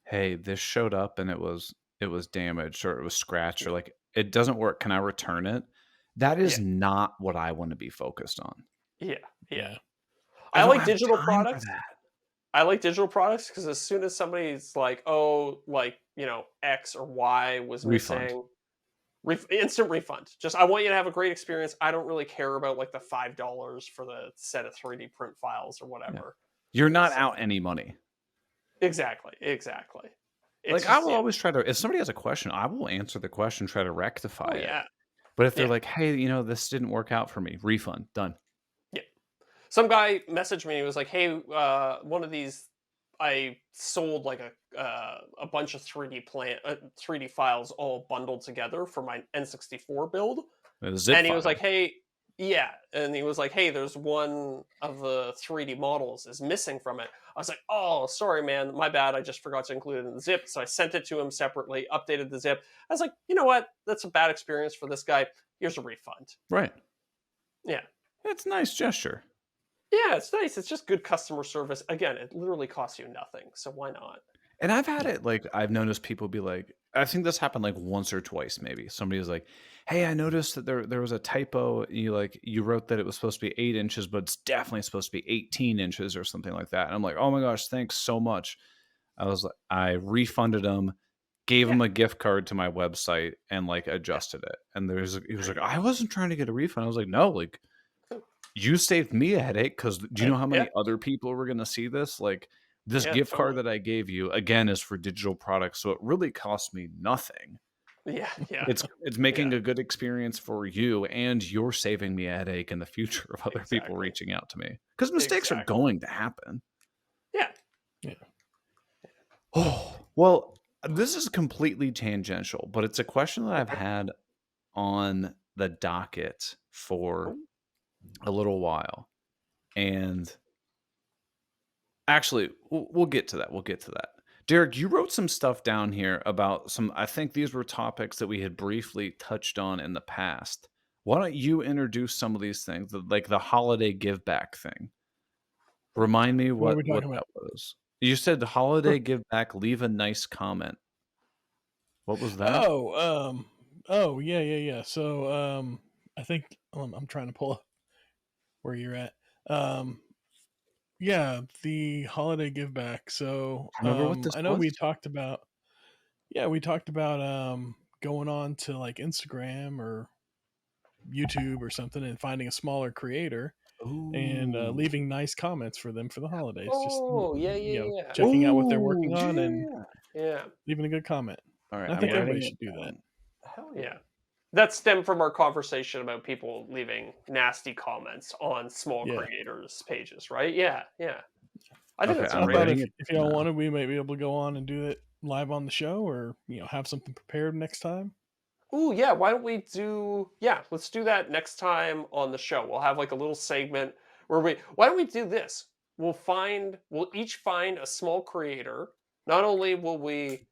Hey, this showed up and it was damaged or it was scratched or Yeah, like it doesn't work. Can I return it? That yeah, is not what I want to be focused on. yeah, yeah. Yeah. I I don't like have digital time for products. that. I like digital products because as soon as somebody's like, "Oh, like X or Y was Refund. missing," instant refund. Just I want you to have a great experience. I don't really care about like the $5 for the set of 3D print files or Yeah. whatever. You're not So out any money. Exactly, exactly. It's Like, I just will yeah. always try to if somebody has a question, I will answer the question, try to Oh rectify it. yeah, But if they're yeah, like, "Hey, this didn't work out for me," refund, done. yeah. Some guy messaged me. He was like, "Hey, one of these, I sold like a bunch of 3D files all bundled together for my N64 build." A zip And he was like, file. "Hey, yeah," and he was like, "Hey, there's one of the 3D models is missing from it." I was like, "Oh, sorry, man, my bad. I just forgot to include it in the zip." So I sent it to him separately, updated the zip. I was like, "You know what? That's a bad experience for this guy. Here's a refund." Right. Yeah. It's a nice gesture. Yeah, it's nice. It's just good customer service. Again, it literally costs you nothing, so why not? And I've had Yeah. it like I've noticed people be like I think this happened like once or twice maybe. Somebody was like, "Hey, I noticed that there was a typo. You wrote that it was supposed to be 8 inches, but it's definitely supposed to be 18 inches or something like that." And I'm like, "Oh my gosh, thanks so much." I refunded him, gave Yeah. him a gift card to my website, and like Yeah. adjusted it. And he was There like, you "I go. wasn't trying to get a refund." I was like, "No, like you saved me a headache because do you know how Yeah. many other people were going to see this? Like, this Yeah, gift card totally. that I gave you again is for digital products, so it really cost me nothing. Yeah, yeah. It's Yeah, making a good experience for you, and you're saving me a headache in the future of other people exactly. reaching out to me because mistakes are Exactly. going to happen." Yeah. Yeah. Oh well, this is completely tangential, but it's a question that I've Okay. had on the docket for Oh, a little while, and actually, we'll get to that. We'll get to that. Derek, you wrote some stuff down here about some. I think these were topics that we had briefly touched on in the past. Why don't you introduce some of these things, like the holiday give back thing? Remind me What are we what talking that about? was. You said the holiday give back. Leave a nice comment. What was that? Oh, oh, yeah, yeah, yeah. So, I think I'm trying to pull up where you're at. Um, yeah, the holiday give back. So, Remember what this I know was? we talked about, yeah, we talked about going on to like Instagram or YouTube or something and finding a smaller creator and Ooh. leaving nice comments for them for the holidays. Just oh, yeah, yeah, yeah. checking out what they're working Ooh, on and yeah. Yeah. leaving a good comment. All right, And I I'm think Yeah. everybody writing it should do that. down. Hell yeah. That stemmed from our conversation about people leaving nasty comments on small Yeah. creators' pages, right? Yeah, yeah. I think Okay, that's a So I I'm great thought idea. writing it if y'all down. wanted, we might be able to go on and do it live on the show, or have something prepared next time. Ooh, yeah. Why don't we do? Yeah, let's do that next time on the show. We'll have like a little segment where we. Why don't we do this? We'll each find a small creator. Not only will we,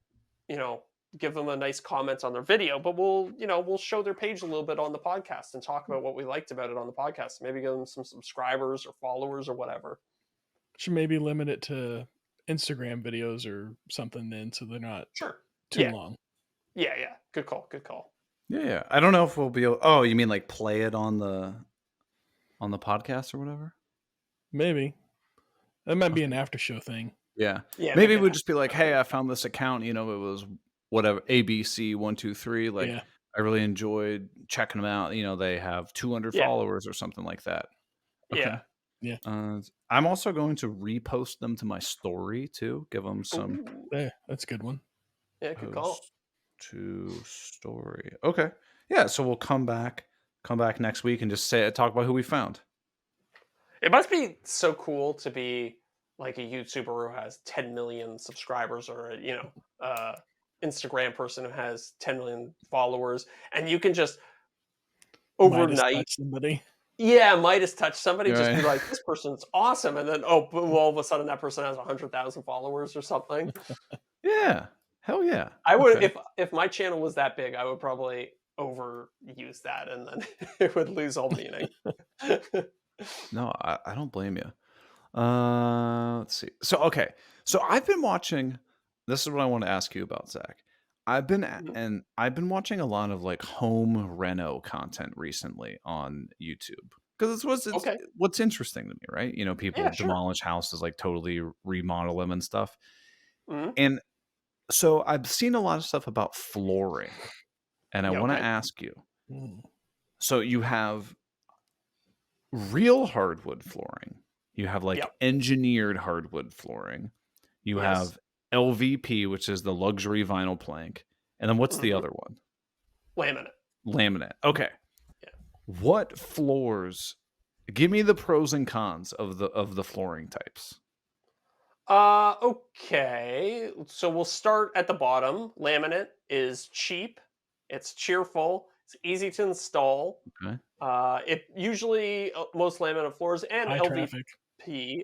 you know, give them a nice comment on their video, but we'll show their page a little bit on the podcast and talk about what we liked about it on the podcast. Maybe give them some subscribers or followers or whatever. Should maybe limit it to Instagram videos or something then, so they're not Sure. too Yeah. long. Yeah. Yeah. Good call. Good call. Yeah, yeah. I don't know if we'll be able oh, you mean like play it on the podcast or whatever? Maybe that might be an Okay. after show thing. Yeah. Yeah. Maybe Maybe it an would just be like, after show. "Hey, I found this account, it was whatever, ABC123, like, Yeah, I really enjoyed checking them out, they have 200 Yeah. followers," or something like that. Okay. Yeah. yeah, I'm also going to repost them to my story too, give them some Ooh. yeah. That's a good one. Yeah. Good call. post to story. Okay. Yeah, so we'll come back next week and just talk about who we found. It must be so cool to be like a YouTuber who has 10 million subscribers or Instagram person who has 10 million followers, and you can just Midas overnight, touch somebody. yeah, Midas touch somebody, just Right. be like, this person's awesome, and then oh, boom, all of a sudden that person has 100,000 followers or something. Yeah. Hell yeah. I would Okay. if my channel was that big, I would probably overuse that, and then it would lose all meaning. No, I don't blame you. Let's see. So, okay. So I've been watching. This is what I want to ask you about, Zach. Mhm. I've been watching a lot of like home reno content recently on YouTube because it's Okay, what's interesting to me, right? People yeah, sure. demolish houses, like totally remodel them and stuff. Mhm. And so I've seen a lot of stuff about flooring, and I Yeah, want to okay. ask you. Mm. So you have real hardwood flooring. You have like Yep. engineered hardwood flooring. You Yes. have LVP, which is the luxury vinyl plank. And then what's the Hmm. other one? Laminate. Laminate. Okay. Yeah. What floors? Give me the pros and cons of the flooring types. Okay. So we'll start at the bottom. Laminate is cheap. It's cheerful. It's easy to install. Okay. It usually most laminate floors and High traffic. LVP.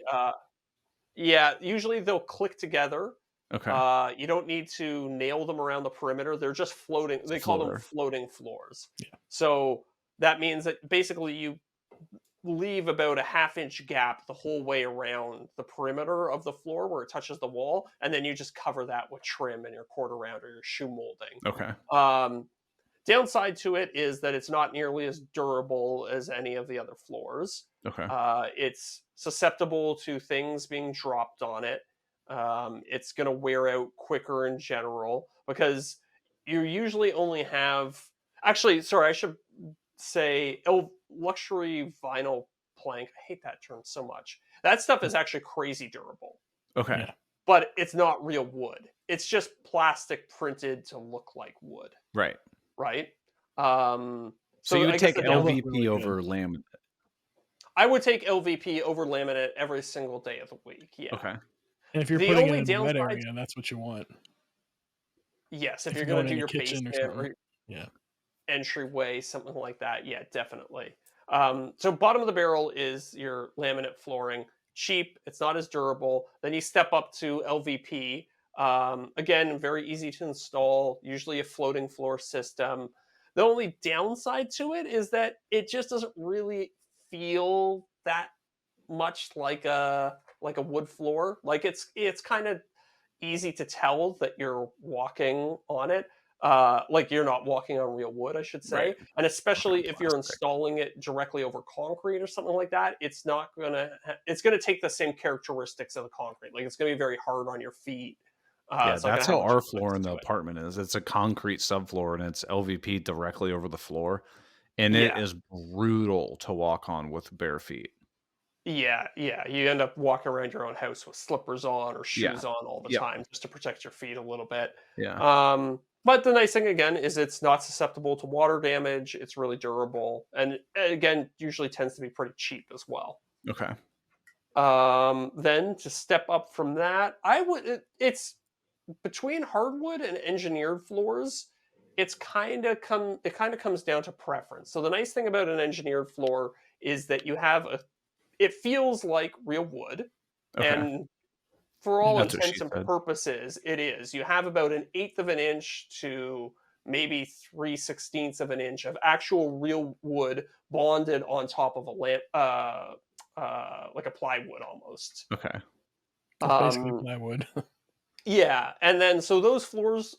Yeah, usually they'll click together. Okay. You don't need to nail them around the perimeter. They're just floating. It's a They call them floater. floating floors. Yeah. So that means that basically you leave about a half-inch gap the whole way around the perimeter of the floor where it touches the wall, and then you just cover that with trim and your quarter round or your shoe molding. Okay. Um, Downside to it is that it's not nearly as durable as any of the other floors. Okay. It's susceptible to things being dropped on it. It's going to wear out quicker in general because you usually only have. Actually, sorry, I should say luxury vinyl plank. I hate that term so much. That stuff is actually crazy durable, Okay. Yeah. but it's not real wood. It's just plastic printed to look like wood, Right. right? So you So would I guess take the They look downside, really LVP good. over laminate. I would take LVP over laminate every single day of the week. Yeah. Okay. And if you're The putting it only in a wet downside, area, that's what you want. yes, if If you're you're going going to do in a your kitchen or basement something. or Yeah. entryway, something like that, yeah, definitely. So bottom of the barrel is your laminate flooring. Cheap, it's not as durable. Then you step up to LVP. Again, very easy to install, usually a floating floor system. The only downside to it is that it just doesn't really feel that much like a wood floor. Like it's kind of easy to tell that you're walking on it. Like you're not walking on real wood, I should Right. say. And Walking on especially if you're plastic. installing it directly over concrete or something like that, it's gonna take the same characteristics of the concrete. Like it's gonna be very hard on your feet. Yeah, It's not gonna that's have how much our floor flex in the to it. apartment is. It's a concrete subfloor and it's LVP directly over the floor. And it Yeah. is brutal to walk on with bare feet. Yeah, yeah. You end up walking around your own house with slippers on or Yeah. shoes on all the Yep. time just to protect your feet a little bit. Yeah. But the nice thing again is it's not susceptible to water damage. It's really durable, and again, usually tends to be pretty cheap as well. Okay. Then to step up from that, it's between hardwood and engineered floors. It kind of comes down to preference. So the nice thing about an engineered floor is that it feels like real wood, Okay. and for all Yeah. That's what she intents and said. purposes, it is. You have about an eighth of an inch to maybe 3/16 of an inch of actual real wood bonded on top of a like a plywood almost. Okay. It's basically Um, plywood. yeah, and then so those floors,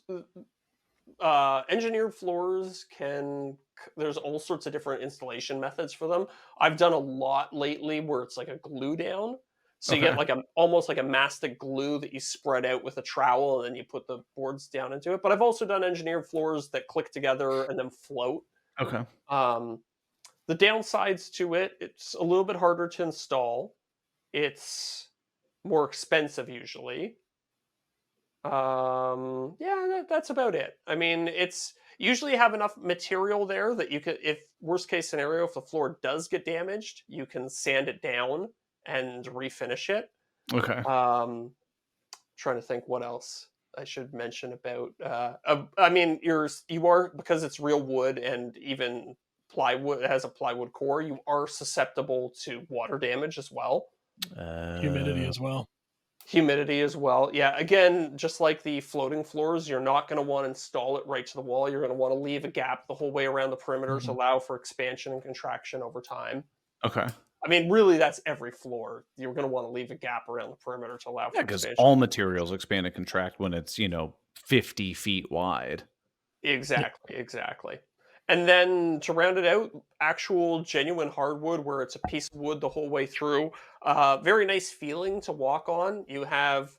engineered floors there's all sorts of different installation methods for them. I've done a lot lately where it's like a glue down. So you get Okay. like almost like a mastic glue that you spread out with a trowel and then you put the boards down into it. But I've also done engineered floors that click together and then float. Okay. Um, the downsides to it, it's a little bit harder to install. It's more expensive usually. Yeah, that's about it. I mean, it's usually you have enough material there that you could, if worst case scenario, if the floor does get damaged, you can sand it down and refinish it. Okay. Trying to think what else I should mention about. I mean, you are, because it's real wood and even plywood, it has a plywood core. You are susceptible to water damage as well. Humidity Uh, as well. Humidity as well. Yeah, again, just like the floating floors, you're not going to want to install it right to the wall. You're going to want to leave a gap the whole way around the perimeter to Mhm. allow for expansion and contraction over time. okay. I mean, really, that's every floor. You're going to want to leave a gap around the perimeter to allow Yeah, for because expansion. all materials expand and contract when it's, 50 feet wide. Yeah. Exactly, exactly. And then to round it out, actual genuine hardwood where it's a piece of wood the whole way through. Very nice feeling to walk on. You have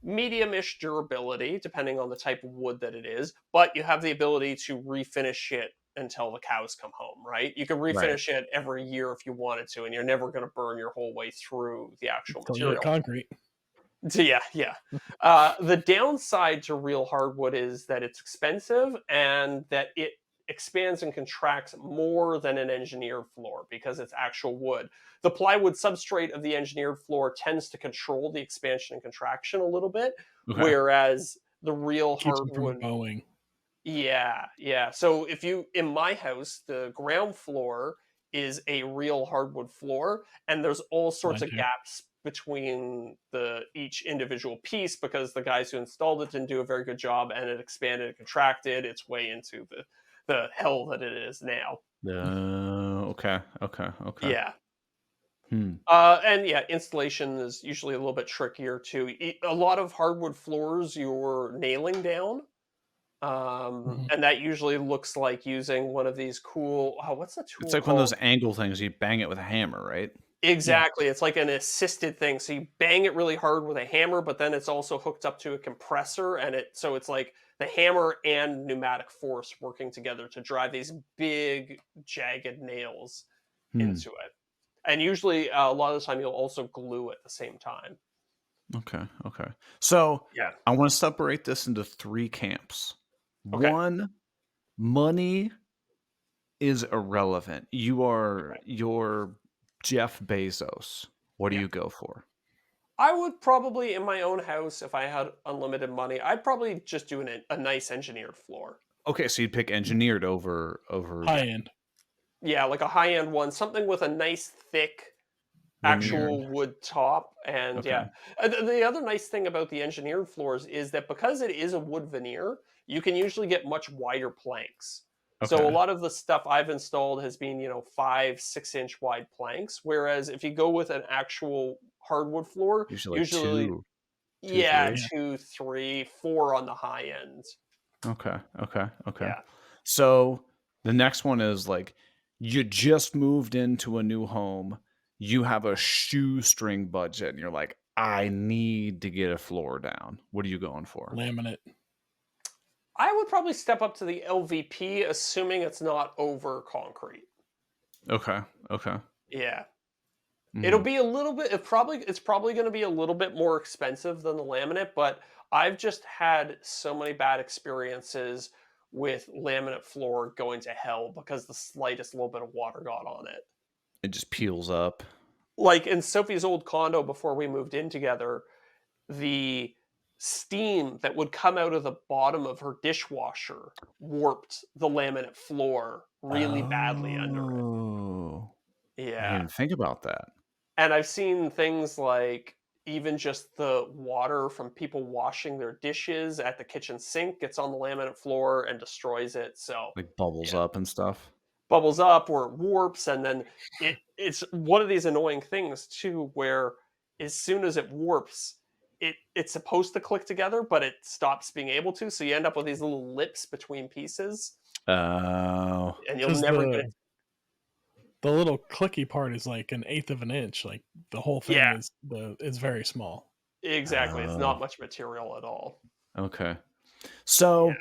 medium-ish durability, depending on the type of wood that it is, but you have the ability to refinish it until the cows come home, right? You can Right. refinish it every year if you wanted to, and you're never going to burn your whole way through the actual Till you hit material. concrete. So yeah, yeah. The downside to real hardwood is that it's expensive and that it expands and contracts more than an engineered floor because it's actual wood. The plywood substrate of the engineered floor tends to control the expansion and contraction a little bit, Okay. whereas the real Keeps them from hardwood, bowing. yeah, yeah. So if you in my house, the ground floor is a real hardwood floor, and there's all sorts Mine of too. gaps between the each individual piece because the guys who installed it didn't do a very good job, and it expanded and contracted its way into the hell that it is now. Okay. Okay. Okay. Yeah. Hmm. And yeah, installation is usually a little bit trickier too. A lot of hardwood floors you're nailing down, Mhm. and that usually looks like using one of these cool, oh, what's the It's tool like one of called? those angle things. You bang it with a hammer, right? Yeah. Exactly, it's like an assisted thing, so you bang it really hard with a hammer, but then it's also hooked up to a compressor, and it's like the hammer and pneumatic force working together to drive these big, jagged nails Hmm. into it. And usually, a lot of the time, you'll also glue at the same time. Okay. Okay. So Yeah. I want to separate this into three camps. Okay. One, money is irrelevant. Okay. You're Jeff Bezos. What do Yeah. you go for? I would probably, in my own house, if I had unlimited money, I'd probably just do a nice engineered floor. Okay, so you'd pick engineered over High end. Yeah, like a high end one, something with a nice thick veneer. actual wood top. And Okay. yeah, the other nice thing about the engineered floors is that because it is a wood veneer, you can usually get much wider planks. So a Okay. lot of the stuff I've installed has been, 5, 6 inch wide planks. Whereas if you go with an actual hardwood floor, Usually like usually, two, yeah, three. Yeah. 2, 3, 4 on the high end. Okay. Okay. Okay. Yeah. So the next one is like you just moved into a new home. You have a shoestring budget, and you're like, I need to get a floor down. What are you going for? Laminate. I would probably step up to the LVP, assuming it's not over concrete. Okay. Okay. Yeah. It'll Mhm. be a little bit it's probably gonna be a little bit more expensive than the laminate, but I've just had so many bad experiences with laminate floor going to hell because the slightest little bit of water got on it. It just peels up. Like in Sophie's old condo before we moved in together, the steam that would come out of the bottom of her dishwasher warped the laminate floor really badly under it. Oh. I didn't Yeah. even think about that. And I've seen things like even just the water from people washing their dishes at the kitchen sink gets on the laminate floor and destroys it. So, Like bubbles yeah, up and stuff. bubbles up or it warps, and then it's one of these annoying things too, where as soon as it warps, it's supposed to click together, but it stops being able to. So you end up with these little lips between pieces, Oh. and you'll Because never get it. the little clicky part is like an eighth of an inch. Like the whole thing Yeah, is very small. exactly. It's not Oh. much material at all. Okay. Yeah, So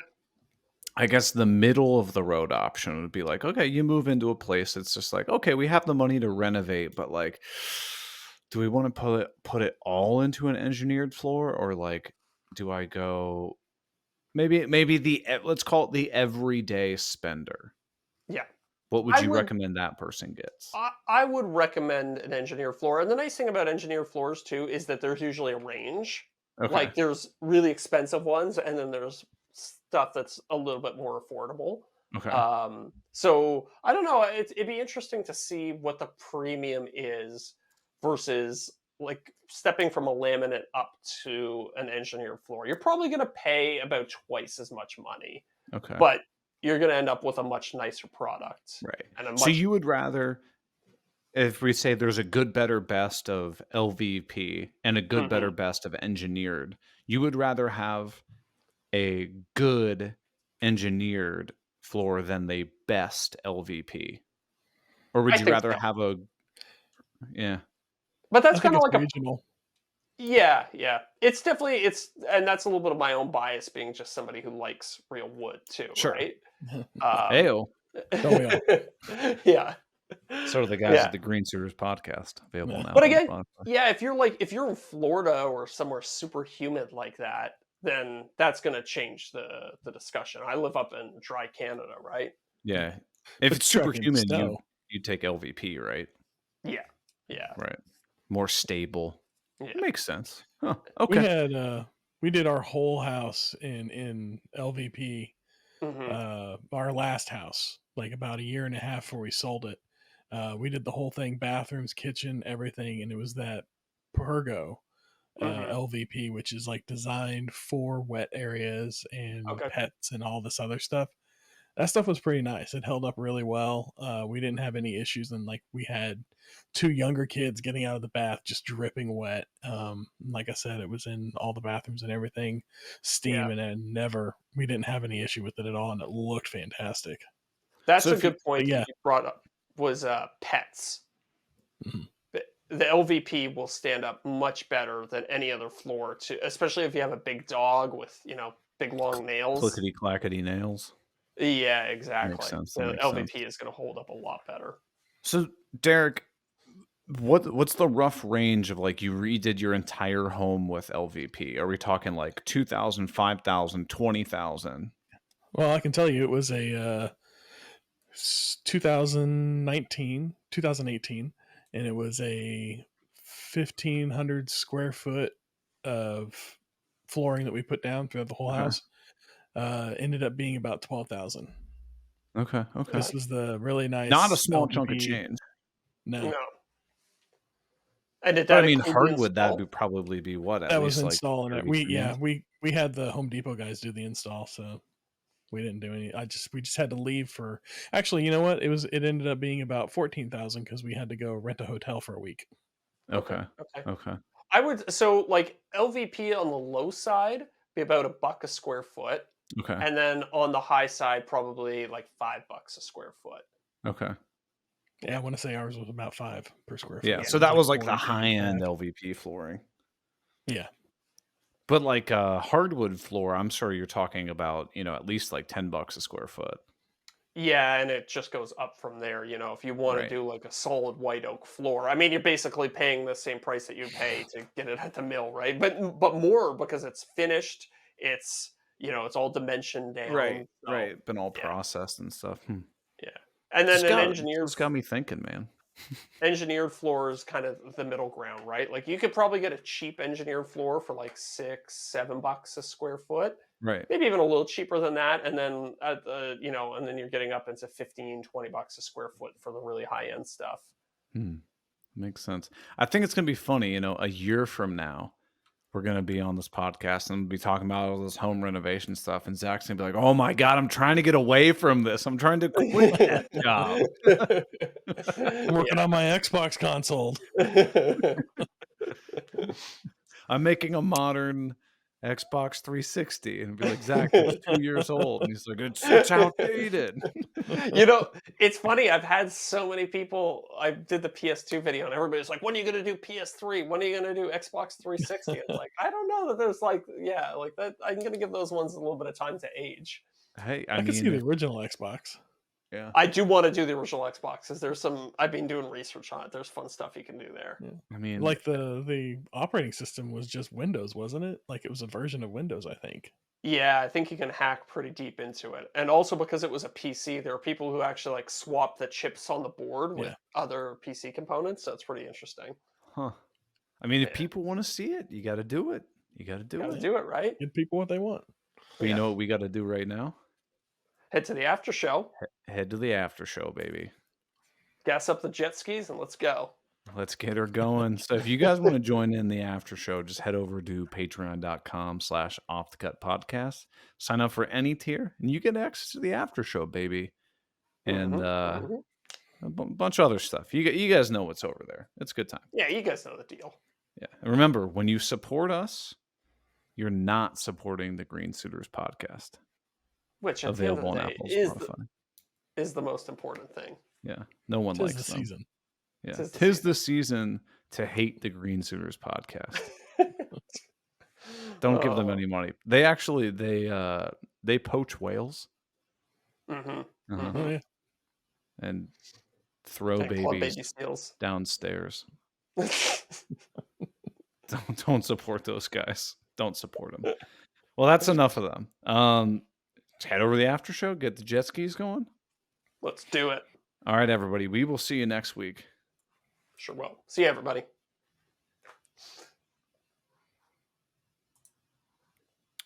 I guess the middle of the road option would be like, okay, you move into a place that's just like, okay, we have the money to renovate, but like, do we want to put it all into an engineered floor, or like, do I go maybe let's call it the everyday spender? yeah. What would I you would recommend that person gets? I would recommend an engineered floor, and the nice thing about engineered floors too is that there's usually a range. Okay. Like there's really expensive ones, and then there's stuff that's a little bit more affordable. Okay. So I don't know. It'd be interesting to see what the premium is versus like stepping from a laminate up to an engineered floor. You're probably going to pay about twice as much money, Okay. but you're going to end up with a much nicer product Right. and a So much. you would rather, if we say there's a good, better, best of LVP and a good, better, Mhm. best of engineered, you would rather have a good engineered floor than the best LVP? Or would I you think rather so. have a yeah. But I that's think kinda it's like a. regional. Yeah, yeah. It's definitely and that's a little bit of my own bias being just somebody who likes real wood too, Sure. right? Um, Ayo. Don't we all? yeah. So are the guys at Yeah. the Green Suiters podcast, available Yeah. now But on again, Spotify. yeah, if you're in Florida or somewhere super humid like that, then that's gonna change the discussion. I live up in dry Canada, right? Yeah. If But it's you're super talking humid, snow. you take LVP, right? Yeah. Yeah. Right. More stable. Yeah. Makes sense. Huh. We Okay. had we did our whole house in LVP. Mhm. Our last house, like about a year and a half before we sold it. We did the whole thing, bathrooms, kitchen, everything, and it was that Pergo Mhm. LVP, which is like designed for wet areas and Okay. pets and all this other stuff. That stuff was pretty nice. It held up really well. We didn't have any issues, and like we had two younger kids getting out of the bath just dripping wet. Like I said, it was in all the bathrooms and everything, Yeah. steaming, and we didn't have any issue with it at all, and it looked fantastic. That's So a if you good But point that yeah, you brought up was, pets. mhm. The LVP will stand up much better than any other floor to especially if you have a big dog with, big long nails. clickety clackety nails. Yeah, Makes exactly. sense. That The makes sense. LVP is gonna hold up a lot better. So Derek, what's the rough range of like you redid your entire home with LVP? Are we talking like 2,000, 5,000, 20,000? Well, I can tell you, it was a 2018, and it was a 1,500 square foot of flooring that we put down throughout the whole Okay. house. Ended up being about 12,000. Okay. Okay. This was the really Not a nice small chunk of LVP. change. No, No. And did But I that mean, include the hardwood, that'd install? be probably be what, at that was least like installing it. 30 We grand? we had the Home Depot guys do the install, so we didn't do any. We just had to leave for. Actually, you know what? It ended up being about 14,000 because we had to go rent a hotel for a week. Okay, Okay. okay. Okay. I would so, like, LVP on the low side, be about $1 a square foot, Okay. and then on the high side, probably, like, $5 a square foot. Okay. Yeah, I want to say ours was about 5 per square Yeah. foot. Yeah. So So it was that like was like the 43 high end back. LVP flooring. Yeah, But like a hardwood floor, I'm sure you're talking about, at least like $10 a square foot. Yeah, and it just goes up from there, if you wanna Right. do, like, a solid white oak floor. I mean, you're basically paying the same price that you pay to get it at the mill, right? But more because it's finished, it's all dimensioned Right. down, so Right. Been all yeah, processed and stuff. yeah. And then Just got me thinking, man. engineered floor is kind of the middle ground, right? Like, you could probably get a cheap engineered floor for, like, 6, $7 a square foot, Right. maybe even a little cheaper than that, and then and then you're getting up into 15, $20 a square foot for the really high end stuff. Hmm. Makes sense. I think it's gonna be funny, a year from now, we're gonna be on this podcast and be talking about all this home renovation stuff, and Zach's gonna be like, "Oh my god, I'm trying to get away from this. I'm trying to quit that job." I'm working Yeah. on my Xbox console. I'm making a modern Xbox 360, and be like, "Zach, it's 2 years old," and he's like, "It's outdated." It's funny. I've had so many people. I did the PS2 video, and everybody's like, "When are you going to do PS3? When are you going to do Xbox 360?" It's like, I don't know that there's like, yeah, like that. I'm going to give those ones a little bit of time to age. Hey, I I could see mean, the original Xbox. yeah, I do want to do the original Xbox because I've been doing research on it. There's fun stuff you can do there. Yeah. I mean, Like the operating system was just Windows, wasn't it? Like it was a version of Windows, I think. Yeah, I think you can hack pretty deep into it. And also because it was a PC, there are people who actually like swap the chips on the board with Yeah. other PC components. So it's pretty interesting. huh? I mean, if Yeah. people want to see it, you got to do it. You got to do Gotta it. do it, right? Give people what they want. But you Yeah. know what we got to do right now? Head to the after show, Head to the after show, baby. gas up the jet skis, and let's go. Let's get her going. So if you guys want to join in the after show, just head over to patreon.com/offthecut podcast. Sign up for any tier and you get access to the after show, baby. And Hmm. a bunch of other stuff. You guys know what's over there. It's a good time. Yeah, you guys know the deal. Yeah. And remember, when you support us, you're not supporting the Green Suiters podcast. Which at the end of Available the on day Apple, Spotify. is the most important thing. Yeah. No one Tis likes the them. season. Yeah. Tis the Tis season. the season to hate the Green Suiters podcast. Don't give them Oh. any money. They actually they poach whales. Mhm. Uh-huh. Oh yeah. And Throw And club babies baby seals. downstairs. Don't support those guys. Don't support them. Well, that's enough of them. Head over to the after show. Get the jet skis going. Let's do it. All right, everybody. We will see you next week. Sure will. See you, everybody.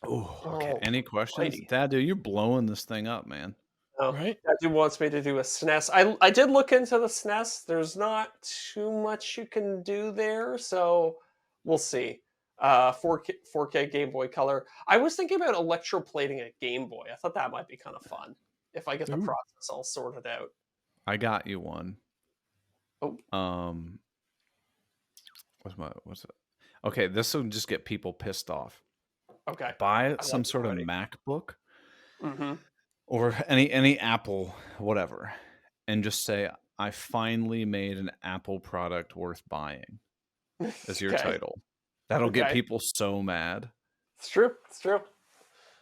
Oh, okay. Oh, Any questions? righty. Dad, dude, you're blowing this thing up, man. Oh, Right? that dude wants me to do a SNES. I did look into the SNES. There's not too much you can do there, so we'll see. 4K Game Boy Color. I was thinking about electroplating a Game Boy. I thought that might be kind of fun if I get the Ooh. process all sorted out. I got you one. Oh, What's it? Okay, this will just get people pissed off. okay. Buy I some like it sort of already. MacBook Mm-hmm. or any Apple, whatever, and just say, I finally made an Apple product worth buying as your Okay. title. That'll get Okay. people so mad. It's true. It's true.